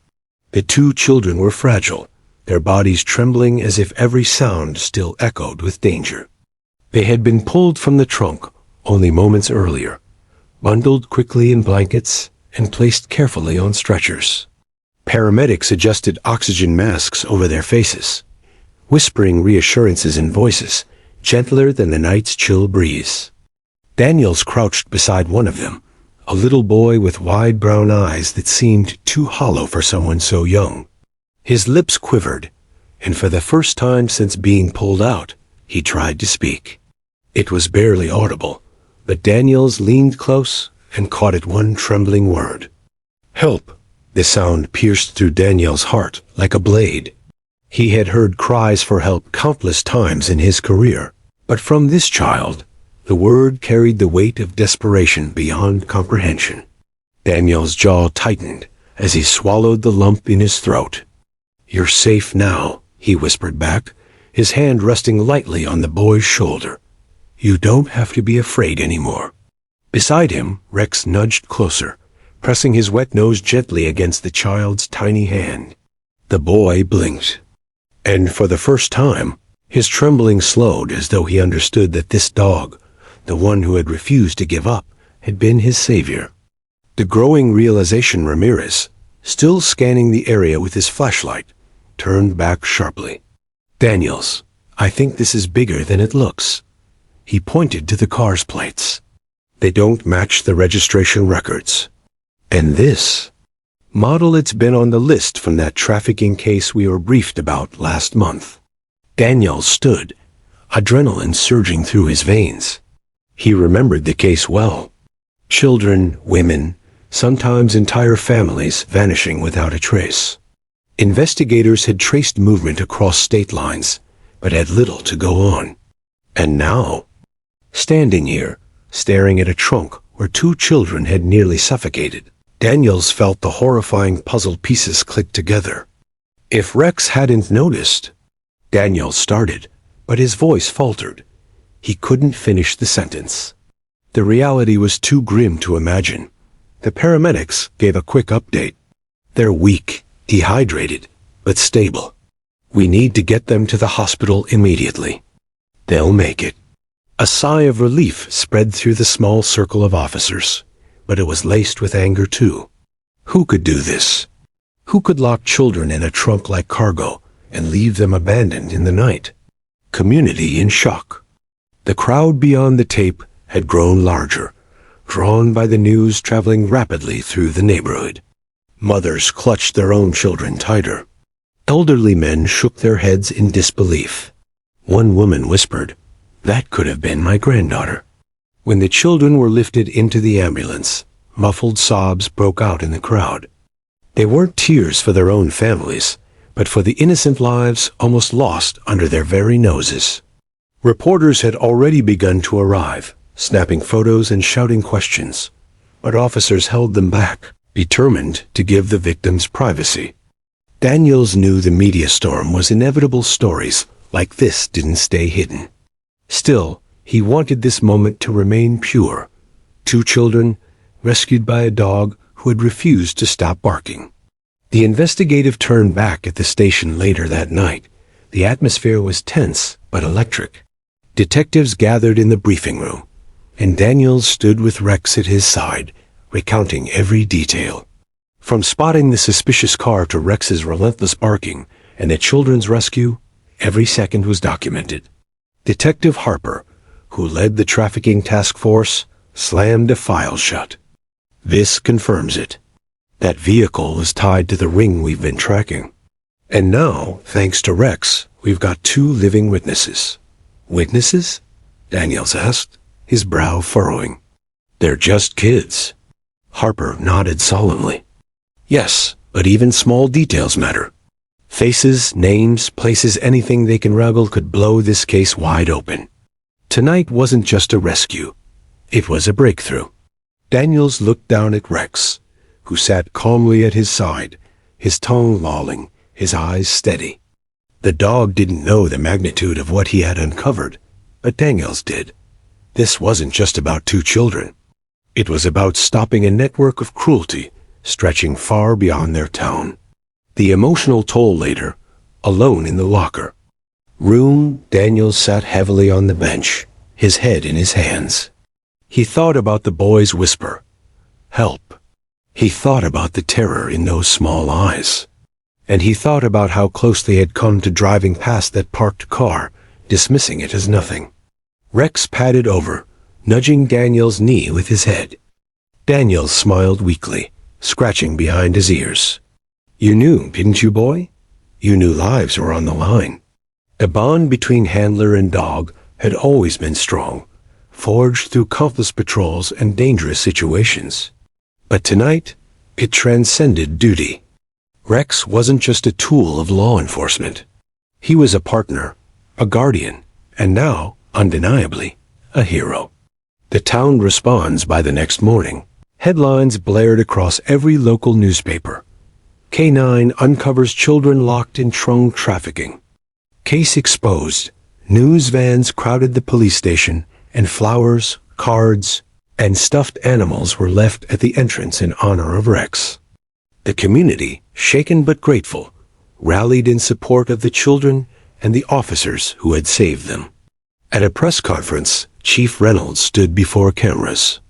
The two children were fragile, their bodies trembling as if every sound still echoed with danger. They had been pulled from the trunk only moments earlier, bundled quickly in blankets, and placed carefully on stretchers. Paramedics adjusted oxygen masks over their faces, whispering reassurances in voices gentler than the night's chill breeze. Daniels crouched beside one of them, a little boy with wide brown eyes that seemed too hollow for someone so young. His lips quivered, and for the first time since being pulled out, he tried to speak. It was barely audible, but Daniels leaned close and caught at one trembling word. "Help!" The sound pierced through Daniel's heart like a blade. He had heard cries for help countless times in his career, but from this child, the word carried the weight of desperation beyond comprehension. Daniel's jaw tightened as he swallowed the lump in his throat. "You're safe now," he whispered back, his hand resting lightly on the boy's shoulder. "You don't have to be afraid anymore." Beside him, Rex nudged closer, pressing his wet nose gently against the child's tiny hand. The boy blinked, and for the first time, his trembling slowed as though he understood that this dog, the one who had refused to give up, had been his savior. The growing realization Ramirez, still scanning the area with his flashlight, turned back sharply. "Daniels, I think this is bigger than it looks." He pointed to the car's plates. "They don't match the registration records. And this model, it's been on the list from that trafficking case we were briefed about last month." Daniels stood, adrenaline surging through his veins. He remembered the case well. Children, women, sometimes entire families vanishing without a trace. Investigators had traced movement across state lines, but had little to go on. And now, standing here, staring at a trunk where two children had nearly suffocated, Daniels felt the horrifying puzzle pieces click together. If Rex hadn't noticed, Daniels started, but his voice faltered. He couldn't finish the sentence. The reality was too grim to imagine. The paramedics gave a quick update. "They're weak, dehydrated, but stable. We need to get them to the hospital immediately. They'll make it." A sigh of relief spread through the small circle of officers, but it was laced with anger too. Who could do this? Who could lock children in a trunk like cargo and leave them abandoned in the night? Community in shock. The crowd beyond the tape had grown larger, drawn by the news traveling rapidly through the neighborhood. Mothers clutched their own children tighter. Elderly men shook their heads in disbelief. One woman whispered, "That could have been my granddaughter." When the children were lifted into the ambulance, muffled sobs broke out in the crowd. They weren't tears for their own families, but for the innocent lives almost lost under their very noses. Reporters had already begun to arrive, snapping photos and shouting questions, but officers held them back, determined to give the victims privacy. Daniels knew the media storm was inevitable. Stories like this didn't stay hidden. Still, he wanted this moment to remain pure. 2 children, rescued by a dog who had refused to stop barking. The investigative turned back at the station later that night. The atmosphere was tense but electric. Detectives gathered in the briefing room, and Daniels stood with Rex at his side, recounting every detail. From spotting the suspicious car to Rex's relentless barking and the children's rescue, every second was documented. Detective Harper, who led the trafficking task force, slammed the file shut. This confirms it. That vehicle was tied to the ring we've been tracking. And now, thanks to Rex, we've got 2 living witnesses. Witnesses? Daniels asked, his brow furrowing. They're just kids. Harper nodded solemnly. Yes, but even small details matter. Faces, names, places, anything they can wrangle could blow this case wide open. Tonight wasn't just a rescue. It was a breakthrough. Daniels looked down at Rex, who sat calmly at his side, his tongue lolling, his eyes steady. The dog didn't know the magnitude of what he had uncovered, but Daniels did. This wasn't just about 2 children. It was about stopping a network of cruelty stretching far beyond their town. The emotional toll later, alone in the locker room, Daniels sat heavily on the bench, his head in his hands. He thought about the boy's whisper, "Help." He thought about the terror in those small eyes. And he thought about how close they had come to driving past that parked car, dismissing it as nothing. Rex padded over, nudging Daniels' knee with his head. Daniels smiled weakly, scratching behind his ears. "You knew, didn't you, boy? You knew lives were on the line." The bond between handler and dog had always been strong, forged through countless patrols and dangerous situations. But tonight, it transcended duty. Rex wasn't just a tool of law enforcement. He was a partner, a guardian, and now, undeniably, a hero. The town responds by the next morning. Headlines blared across every local newspaper. K9 uncovers children locked in trunk trafficking. Case exposed. News vans crowded the police station, and flowers, cards, and stuffed animals were left at the entrance in honor of Rex. The community, shaken but grateful, rallied in support of the children and the officers who had saved them. At a press conference, Chief Reynolds stood before cameras.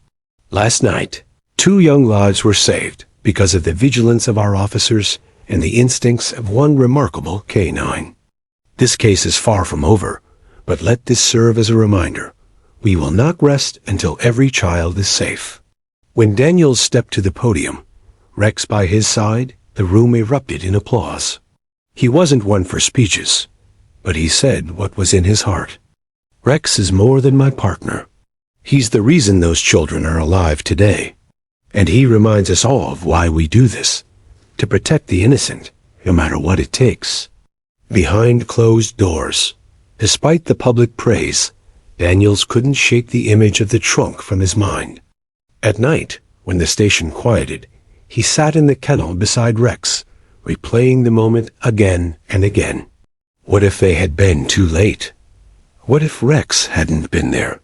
"Last night, 2 young lives were saved because of the vigilance of our officers and the instincts of one remarkable K9. This case is far from over, but let this serve as a reminder. We will not rest until every child is safe." When Daniels stepped to the podium, Rex by his side, the room erupted in applause. He wasn't one for speeches, but he said what was in his heart. "Rex is more than my partner. He's the reason those children are alive today. And he reminds us all of why we do this, to protect the innocent, no matter what it takes." Behind closed doors, despite the public praise, Daniels couldn't shake the image of the trunk from his mind. At night, when the station quieted, he sat in the kennel beside Rex, replaying the moment again and again. What if they had been too late? What if Rex hadn't been there?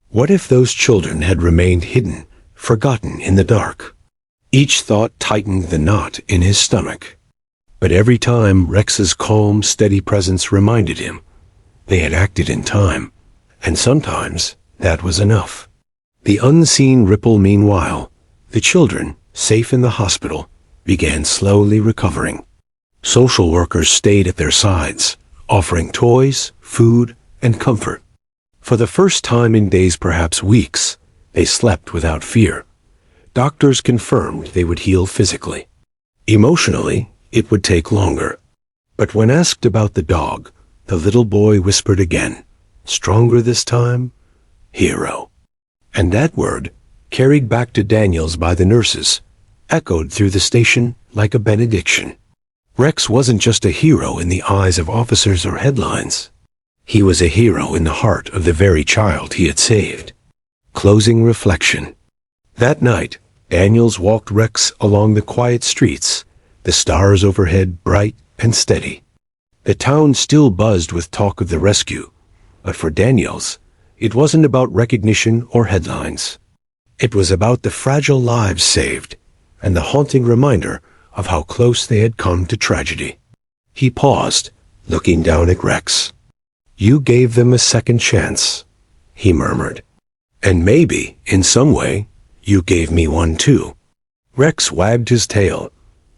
What if those children had remained hidden, forgotten in the dark? Each thought tightened the knot in his stomach. But every time Rex's calm, steady presence reminded him they had acted in time, and sometimes that was enough. The unseen ripple meanwhile, the children, safe in the hospital, began slowly recovering. Social workers stayed at their sides, offering toys, food, and comfort. For the first time in days, perhaps weeks, they slept without fear. Doctors confirmed they would heal physically. Emotionally, it would take longer. But when asked about the dog, the little boy whispered again, stronger this time, hero. And that word, carried back to Daniels by the nurses, echoed through the station like a benediction. Rex wasn't just a hero in the eyes of officers or headlines. He was a hero in the heart of the very child he had saved. Closing reflection. That night, Daniels walked Rex along the quiet streets, the stars overhead bright and steady. The town still buzzed with talk of the rescue, but for Daniels, it wasn't about recognition or headlines. It was about the fragile lives saved and the haunting reminder of how close they had come to tragedy. He paused, looking down at Rex. "You gave them a second chance," he murmured. "And maybe, in some way, you gave me one too." Rex wagged his tail,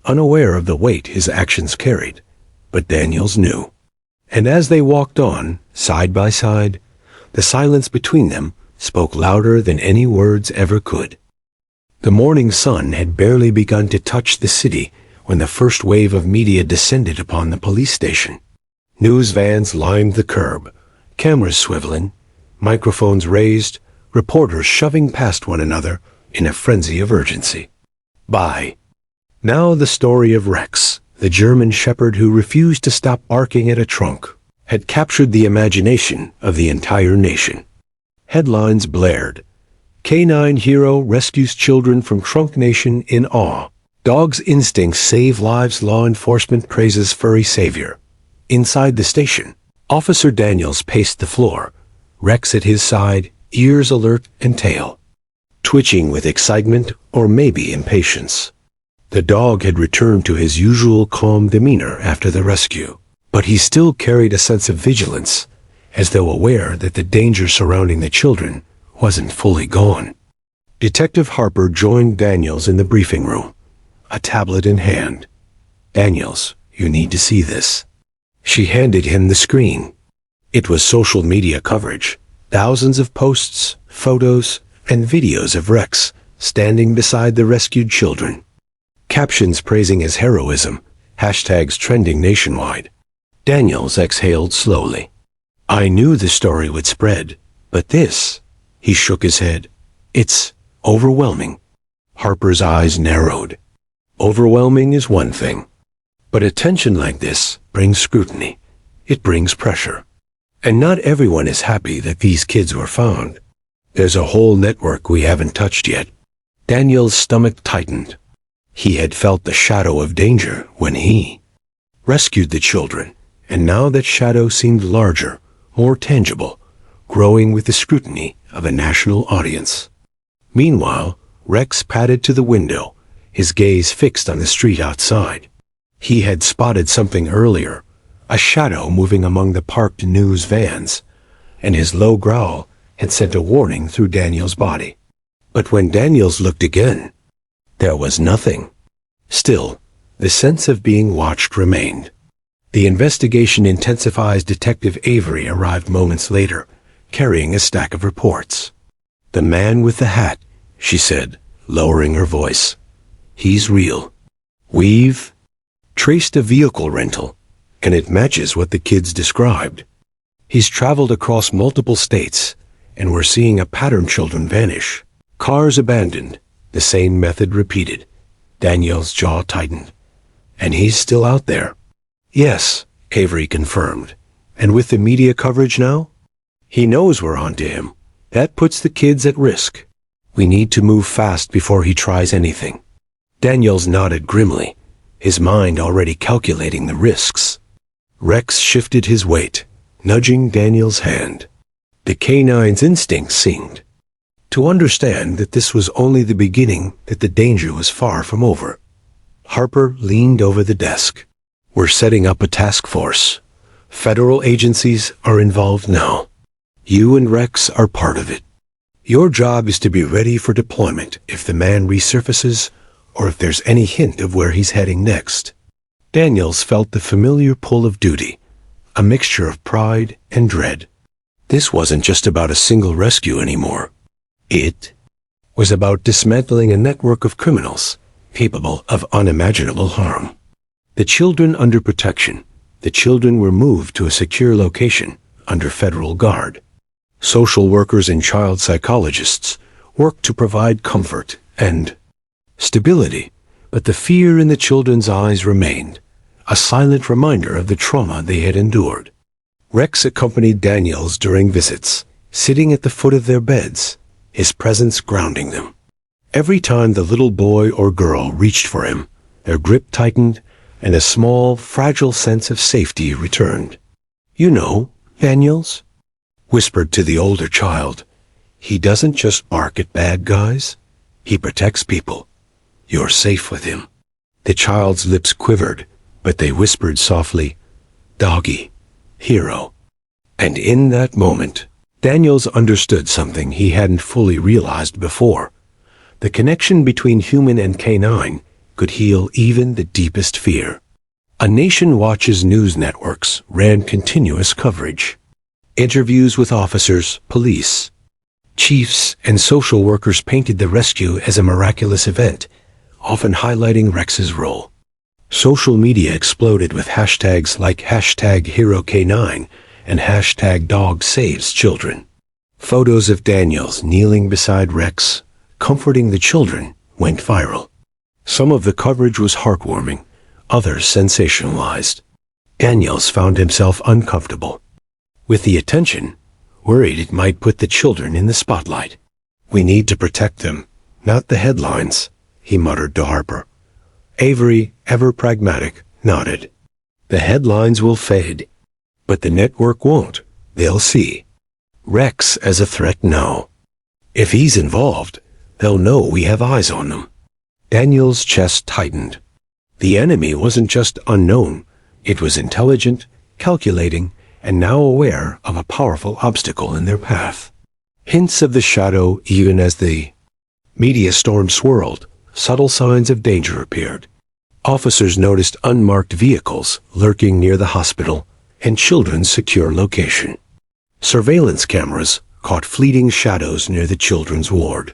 unaware of the weight his actions carried, but Daniels knew. And as they walked on, side by side, the silence between them spoke louder than any words ever could. The morning sun had barely begun to touch the city when the first wave of media descended upon the police station. News vans lined the curb, cameras swiveling, microphones raised, reporters shoving past one another in a frenzy of urgency. Bye. Now the story of Rex, the German shepherd who refused to stop barking at a trunk, had captured the imagination of the entire nation. Headlines blared. Canine hero rescues children from trunk nation in awe. Dog's instincts save lives, law enforcement praises furry savior. Inside the station, Officer Daniels paced the floor, Rex at his side, ears alert and tail twitching with excitement or maybe impatience. The dog had returned to his usual calm demeanor after the rescue, but he still carried a sense of vigilance, as though aware that the danger surrounding the children wasn't fully gone. Detective Harper joined Daniels in the briefing room, a tablet in hand. "Daniels, you need to see this." She handed him the screen. It was social media coverage, thousands of posts, photos, and videos of Rex standing beside the rescued children. Captions praising his heroism, hashtags trending nationwide. Daniels exhaled slowly. "I knew the story would spread, but this," he shook his head, "it's overwhelming." Harper's eyes narrowed. Overwhelming is one thing, but attention like this brings scrutiny. It brings pressure. And not everyone is happy that these kids were found. There's a whole network we haven't touched yet. Daniel's stomach tightened. He had felt the shadow of danger when he rescued the children, and now that shadow seemed larger, more tangible, growing with the scrutiny of a national audience. Meanwhile, Rex padded to the window, his gaze fixed on the street outside. He had spotted something earlier, a shadow moving among the parked news vans, and his low growl had sent a warning through Daniel's body. But when Daniels looked again, there was nothing. Still, the sense of being watched remained. The investigation intensifies. Detective Avery arrived moments later, carrying a stack of reports. "The man with the hat," she said, lowering her voice. "He's real. We've traced a vehicle rental, and it matches what the kids described. He's traveled across multiple states, and we're seeing a pattern: children vanish, cars abandoned, the same method repeated." Daniel's jaw tightened. "And he's still out there?" "Yes," Avery confirmed. "And with the media coverage now? He knows we're onto him. That puts the kids at risk. We need to move fast before he tries anything." Daniels nodded grimly, his mind already calculating the risks. Rex shifted his weight, nudging Daniel's hand. The canine's instinct seemed to understand that this was only the beginning, that the danger was far from over. Harper leaned over the desk. "We're setting up a task force. Federal agencies are involved now. You and Rex are part of it. Your job is to be ready for deployment if the man resurfaces or if there's any hint of where he's heading next." Daniels felt the familiar pull of duty, a mixture of pride and dread. This wasn't just about a single rescue anymore. It was about dismantling a network of criminals capable of unimaginable harm. The children under protection. The children were moved to a secure location under federal guard. Social workers and child psychologists worked to provide comfort and stability, but the fear in the children's eyes remained, a silent reminder of the trauma they had endured. Rex accompanied Daniels during visits, sitting at the foot of their beds, his presence grounding them. Every time the little boy or girl reached for him, their grip tightened and a small, fragile sense of safety returned. "You know, Daniels," whispered to the older child, "he doesn't just bark at bad guys. He protects people. You're safe with him." The child's lips quivered, but they whispered softly, "Doggy, hero." And in that moment, Daniels understood something he hadn't fully realized before. The connection between human and canine could heal even the deepest fear. A Nation Watch's news networks ran continuous coverage. Interviews with officers, police, chiefs, and social workers painted the rescue as a miraculous event, often highlighting Rex's role. Social media exploded with hashtags like #HeroK9 and #DogSavesChildren. Photos of Daniels kneeling beside Rex, comforting the children, went viral. Some of the coverage was heartwarming, others sensationalized. Daniels found himself uncomfortable with the attention, worried it might put the children in the spotlight. "We need to protect them, not the headlines," he muttered to Harper. Avery, ever pragmatic, nodded. "The headlines will fade, but the network won't. They'll see Rex as a threat now. If he's involved, they'll know we have eyes on them." Daniel's chest tightened. The enemy wasn't just unknown, it was intelligent, calculating, and now aware of a powerful obstacle in their path. Hints of the shadow even as the media storm swirled, subtle signs of danger appeared. Officers noticed unmarked vehicles lurking near the hospital and children's secure location. Surveillance cameras caught fleeting shadows near the children's ward.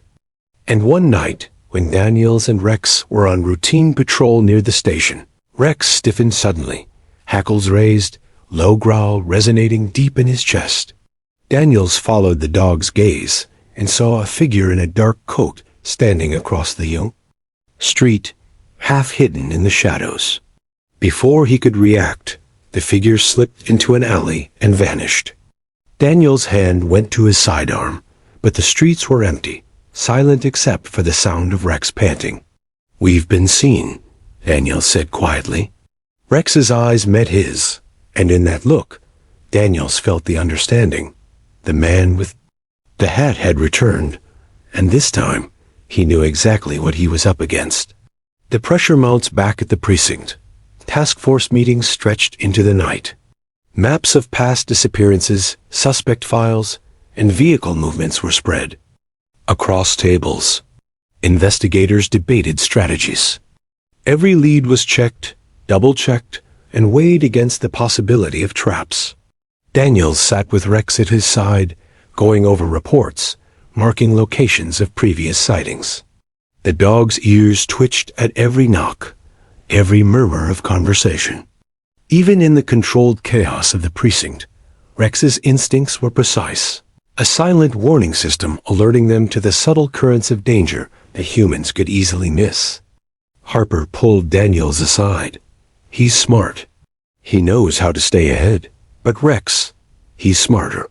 And one night, when Daniels and Rex were on routine patrol near the station, Rex stiffened suddenly, hackles raised, low growl resonating deep in his chest. Daniels followed the dog's gaze and saw a figure in a dark coat standing across the street, half hidden in the shadows. Before he could react, the figure slipped into an alley and vanished. Daniel's hand went to his sidearm, but the streets were empty, silent except for the sound of Rex panting. "We've been seen," Daniel said quietly. Rex's eyes met his, and in that look, Daniels felt the understanding. The man with the hat had returned, and this time, he knew exactly what he was up against. The pressure mounts back at the precinct. Task force meetings stretched into the night. Maps of past disappearances, suspect files, and vehicle movements were spread. Across tables, investigators debated strategies. Every lead was checked, double-checked, and weighed against the possibility of traps. Daniels sat with Rex at his side, going over reports, marking locations of previous sightings. The dog's ears twitched at every knock, every murmur of conversation. Even in the controlled chaos of the precinct, Rex's instincts were precise, a silent warning system alerting them to the subtle currents of danger that humans could easily miss. Harper pulled Daniels aside. "He's smart. He knows how to stay ahead. But Rex, he's smarter."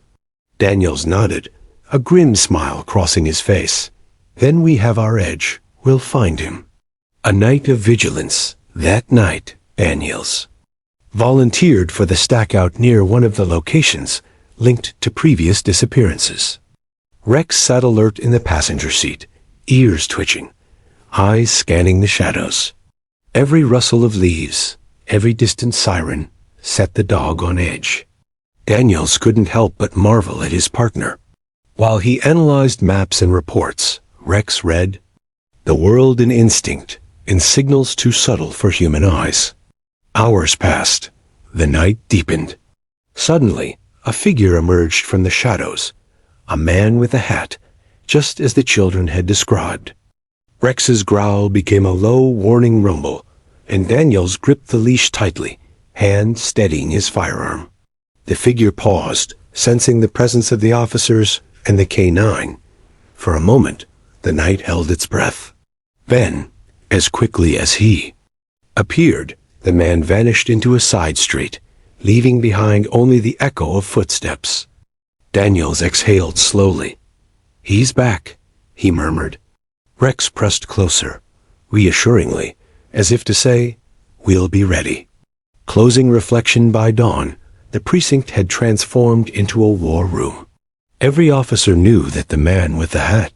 Daniels nodded, a grim smile crossing his face. "Then we have our edge. We'll find him." A night of vigilance. That night, Daniels volunteered for the stackout near one of the locations linked to previous disappearances. Rex sat alert in the passenger seat, ears twitching, eyes scanning the shadows. Every rustle of leaves, every distant siren, set the dog on edge. Daniels couldn't help but marvel at his partner. While he analyzed maps and reports, Rex read the world in instinct, in signals too subtle for human eyes. Hours passed. The night deepened. Suddenly, a figure emerged from the shadows, a man with a hat, just as the children had described. Rex's growl became a low, warning rumble, and Daniels gripped the leash tightly, hand steadying his firearm. The figure paused, sensing the presence of the officers and the K9. For a moment, the night held its breath. Then, as quickly as he appeared, The man vanished into a side street, leaving behind only the echo of footsteps. Daniels exhaled slowly. "He's back," he murmured. Rex pressed closer, reassuringly, as if to say, "We'll be ready." Closing reflection by dawn, the precinct had transformed into a war room. Every officer knew that the man with the hat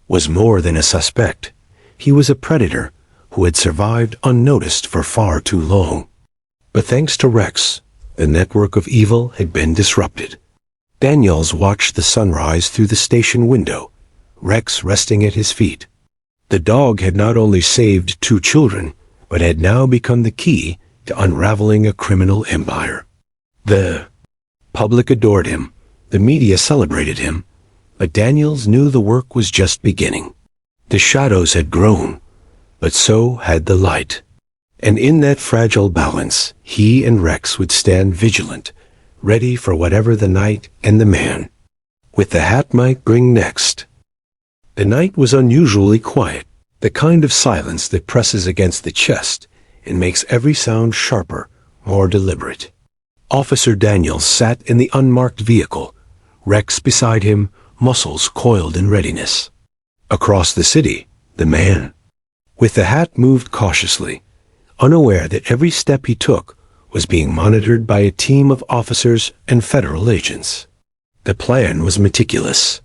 was more than a suspect. He was a predator who had survived unnoticed for far too long. But thanks to Rex, the network of evil had been disrupted. Daniels watched the sunrise through the station window, Rex resting at his feet. The dog had not only saved 2 children, but had now become the key to unraveling a criminal empire. The public adored him, the media celebrated him, but Daniels knew the work was just beginning. The shadows had grown, but so had the light. And in that fragile balance, he and Rex would stand vigilant, ready for whatever the night and the man with the hat might bring next. The night was unusually quiet, the kind of silence that presses against the chest and makes every sound sharper, more deliberate. Officer Daniels sat in the unmarked vehicle, Rex beside him, muscles coiled in readiness. Across the city, the man with the hat moved cautiously, unaware that every step he took was being monitored by a team of officers and federal agents. The plan was meticulous.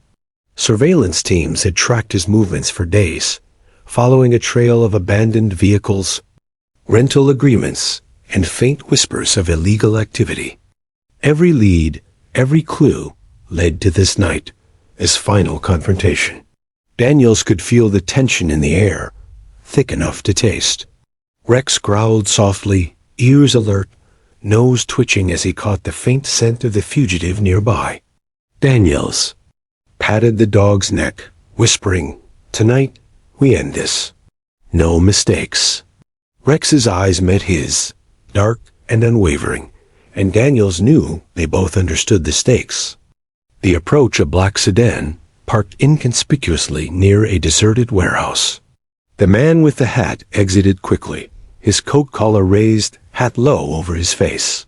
Surveillance teams had tracked his movements for days, following a trail of abandoned vehicles, rental agreements, and faint whispers of illegal activity. Every lead, every clue, led to this night, his final confrontation. Daniels could feel the tension in the air, thick enough to taste. Rex growled softly, ears alert, nose twitching as he caught the faint scent of the fugitive nearby. Daniels patted the dog's neck, whispering, "Tonight, we end this. No mistakes." Rex's eyes met his, dark and unwavering, and Daniels knew they both understood the stakes. They approached a black sedan, parked inconspicuously near a deserted warehouse. The man with the hat exited quickly, his coat collar raised, hat low over his face.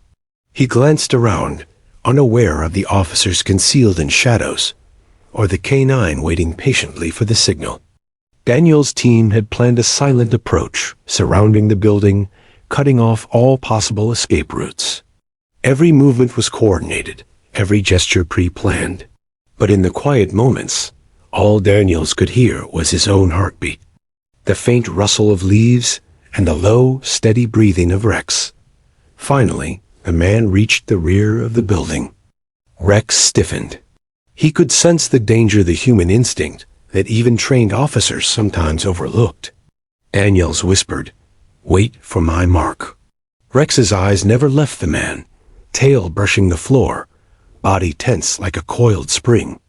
He glanced around, unaware of the officers concealed in shadows, or the K-9 waiting patiently for the signal. Daniel's team had planned a silent approach, surrounding the building, cutting off all possible escape routes. Every movement was coordinated, every gesture pre-planned. But in the quiet moments, all Daniels could hear was his own heartbeat, the faint rustle of leaves, and the low, steady breathing of Rex. Finally, the man reached the rear of the building. Rex stiffened. He could sense the danger, the human instinct that even trained officers sometimes overlooked. Daniels whispered, "Wait for my mark." Rex's eyes never left the man, tail brushing the floor, body tense like a coiled spring.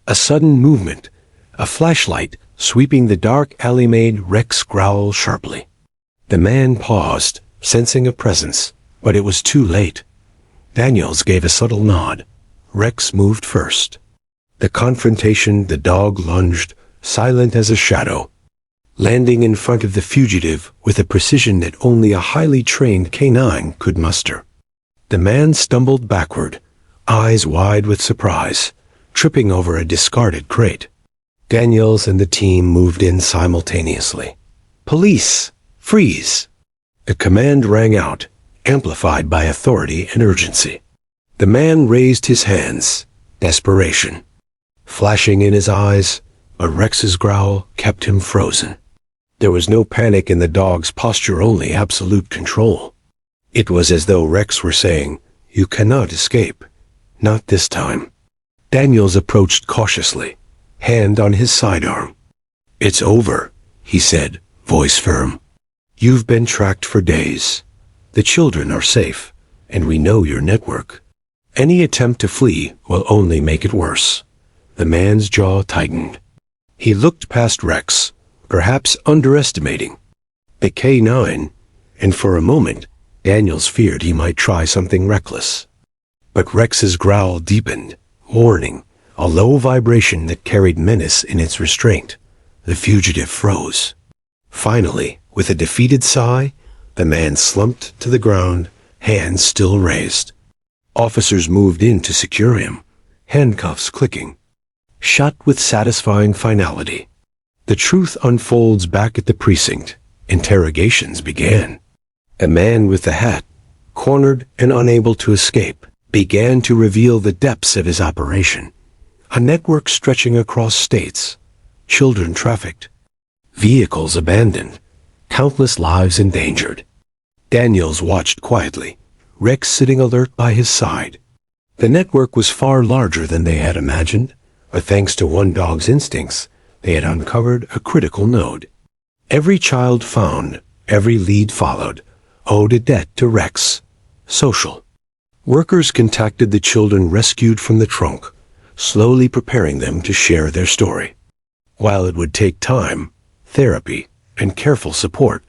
A sudden movement, a flashlight sweeping the dark alley made Rex growl sharply. The man paused, sensing a presence, but it was too late. Daniels gave a subtle nod. Rex moved first. The confrontation, the dog lunged, silent as a shadow, landing in front of the fugitive with a precision that only a highly trained K-9 could muster. The man stumbled backward, eyes wide with surprise, tripping over a discarded crate. Daniels and the team moved in simultaneously. "Police! Freeze!" The command rang out, amplified by authority and urgency. The man raised his hands, desperation flashing in his eyes, but Rex's growl kept him frozen. There was no panic in the dog's posture, only absolute control. It was as though Rex were saying, "You cannot escape. Not this time." Daniels approached cautiously, hand on his sidearm. "It's over," he said, voice firm. "You've been tracked for days. The children are safe, and we know your network. Any attempt to flee will only make it worse." The man's jaw tightened. He looked past Rex, perhaps underestimating the K-9, and for a moment, Daniels feared he might try something reckless. But Rex's growl deepened, warning, a low vibration that carried menace in its restraint. The fugitive froze. Finally, with a defeated sigh, The man slumped to the ground, hands still raised. Officers moved in to secure him, handcuffs clicking. Shot with satisfying finality. The truth unfolds back at the precinct. Interrogations began. A man with the hat, cornered and unable to escape, began to reveal the depths of his operation. A network stretching across states. Children trafficked. Vehicles abandoned. Countless lives endangered. Daniels watched quietly, Rex sitting alert by his side. The network was far larger than they had imagined, but thanks to one dog's instincts, they had uncovered a critical node. Every child found, every lead followed, owed a debt to Rex. Social. Workers contacted the children rescued from the trunk, slowly preparing them to share their story. While it would take time, therapy, and careful support,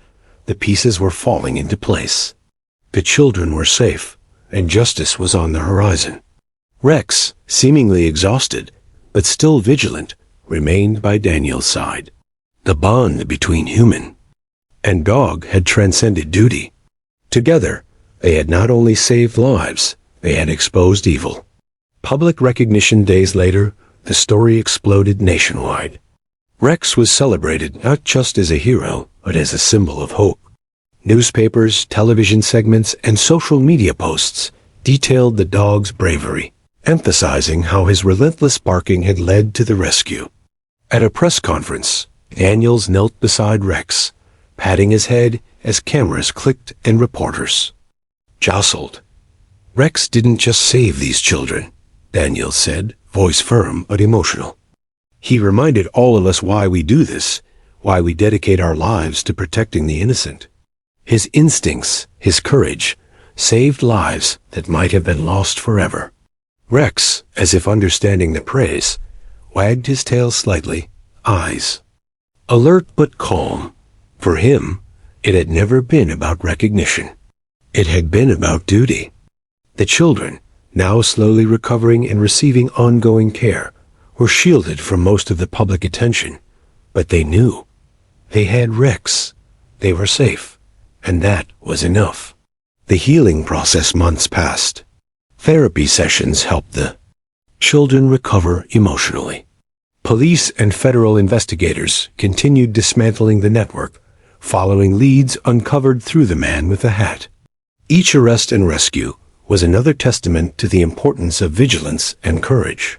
the pieces were falling into place. The children were safe, and justice was on the horizon. Rex, seemingly exhausted, but still vigilant, remained by Daniel's side. The bond between human and dog had transcended duty. Together, they had not only saved lives, they had exposed evil. Public recognition days later, the story exploded nationwide. Rex was celebrated not just as a hero, but as a symbol of hope. Newspapers, television segments, and social media posts detailed the dog's bravery, emphasizing how his relentless barking had led to the rescue. At a press conference, Daniels knelt beside Rex, patting his head as cameras clicked and reporters jostled. Rex didn't just save these children, Daniels said, voice firm but emotional. He reminded all of us why we do this, why we dedicate our lives to protecting the innocent. His instincts, his courage, saved lives that might have been lost forever. Rex, as if understanding the praise, wagged his tail slightly, eyes alert but calm. For him, it had never been about recognition. It had been about duty. The children, now slowly recovering and receiving ongoing care, were shielded from most of the public attention, but they knew. They had Rex. They were safe, and that was enough. The healing process months passed. Therapy sessions helped the children recover emotionally. Police and federal investigators continued dismantling the network, following leads uncovered through the man with the hat. Each arrest and rescue was another testament to the importance of vigilance and courage.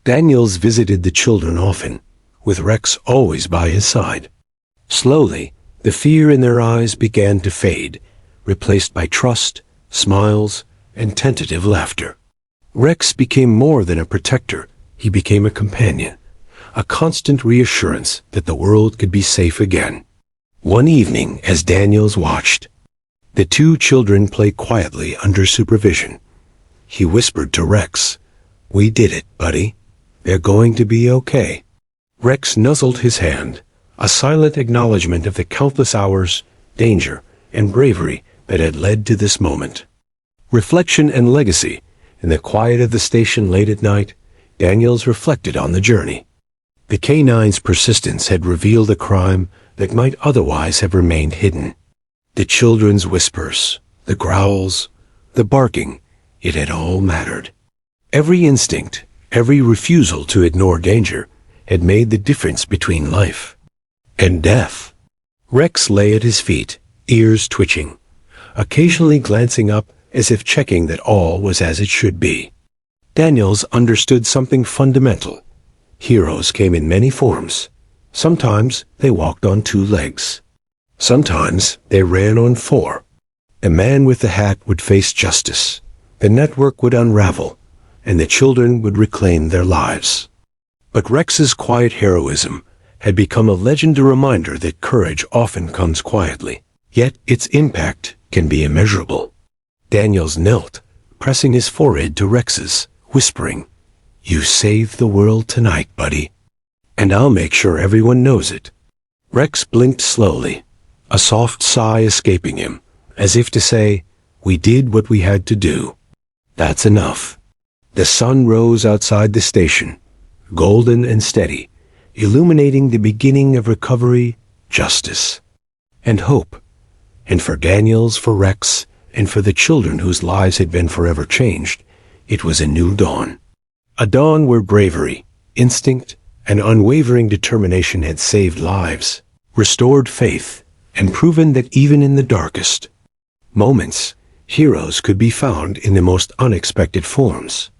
Daniels visited the children often, with Rex always by his side. Slowly, the fear in their eyes began to fade, replaced by trust, smiles, and tentative laughter. Rex became more than a protector. He became a companion, a constant reassurance that the world could be safe again. One evening, as Daniels watched, the two children played quietly under supervision. He whispered to Rex, "We did it, buddy. They're going to be okay." Rex nuzzled his hand, a silent acknowledgement of the countless hours, danger, and bravery that had led to this moment. Reflection and legacy. In the quiet of the station late at night, Daniels reflected on the journey. The canine's persistence had revealed a crime that might otherwise have remained hidden. The children's whispers, the growls, the barking, it had all mattered. Every instinct, every refusal to ignore danger, had made the difference between life and death. Rex lay at his feet, ears twitching, occasionally glancing up as if checking that all was as it should be. Daniels understood something fundamental. Heroes came in many forms. Sometimes they walked on two legs. Sometimes they ran on four. A man with the hat would face justice. The network would unravel, and the children would reclaim their lives. But Rex's quiet heroism had become a legend, a reminder that courage often comes quietly, yet its impact can be immeasurable. Daniels knelt, pressing his forehead to Rex's, whispering, "You saved the world tonight, buddy. And I'll make sure everyone knows it." Rex blinked slowly, a soft sigh escaping him, as if to say, "We did what we had to do. That's enough." The sun rose outside the station, golden and steady, illuminating the beginning of recovery, justice, and hope. And for Daniels, for Rex, and for the children whose lives had been forever changed, it was a new dawn. A dawn where bravery, instinct, and unwavering determination had saved lives, restored faith, and proven that even in the darkest moments, heroes could be found in the most unexpected forms.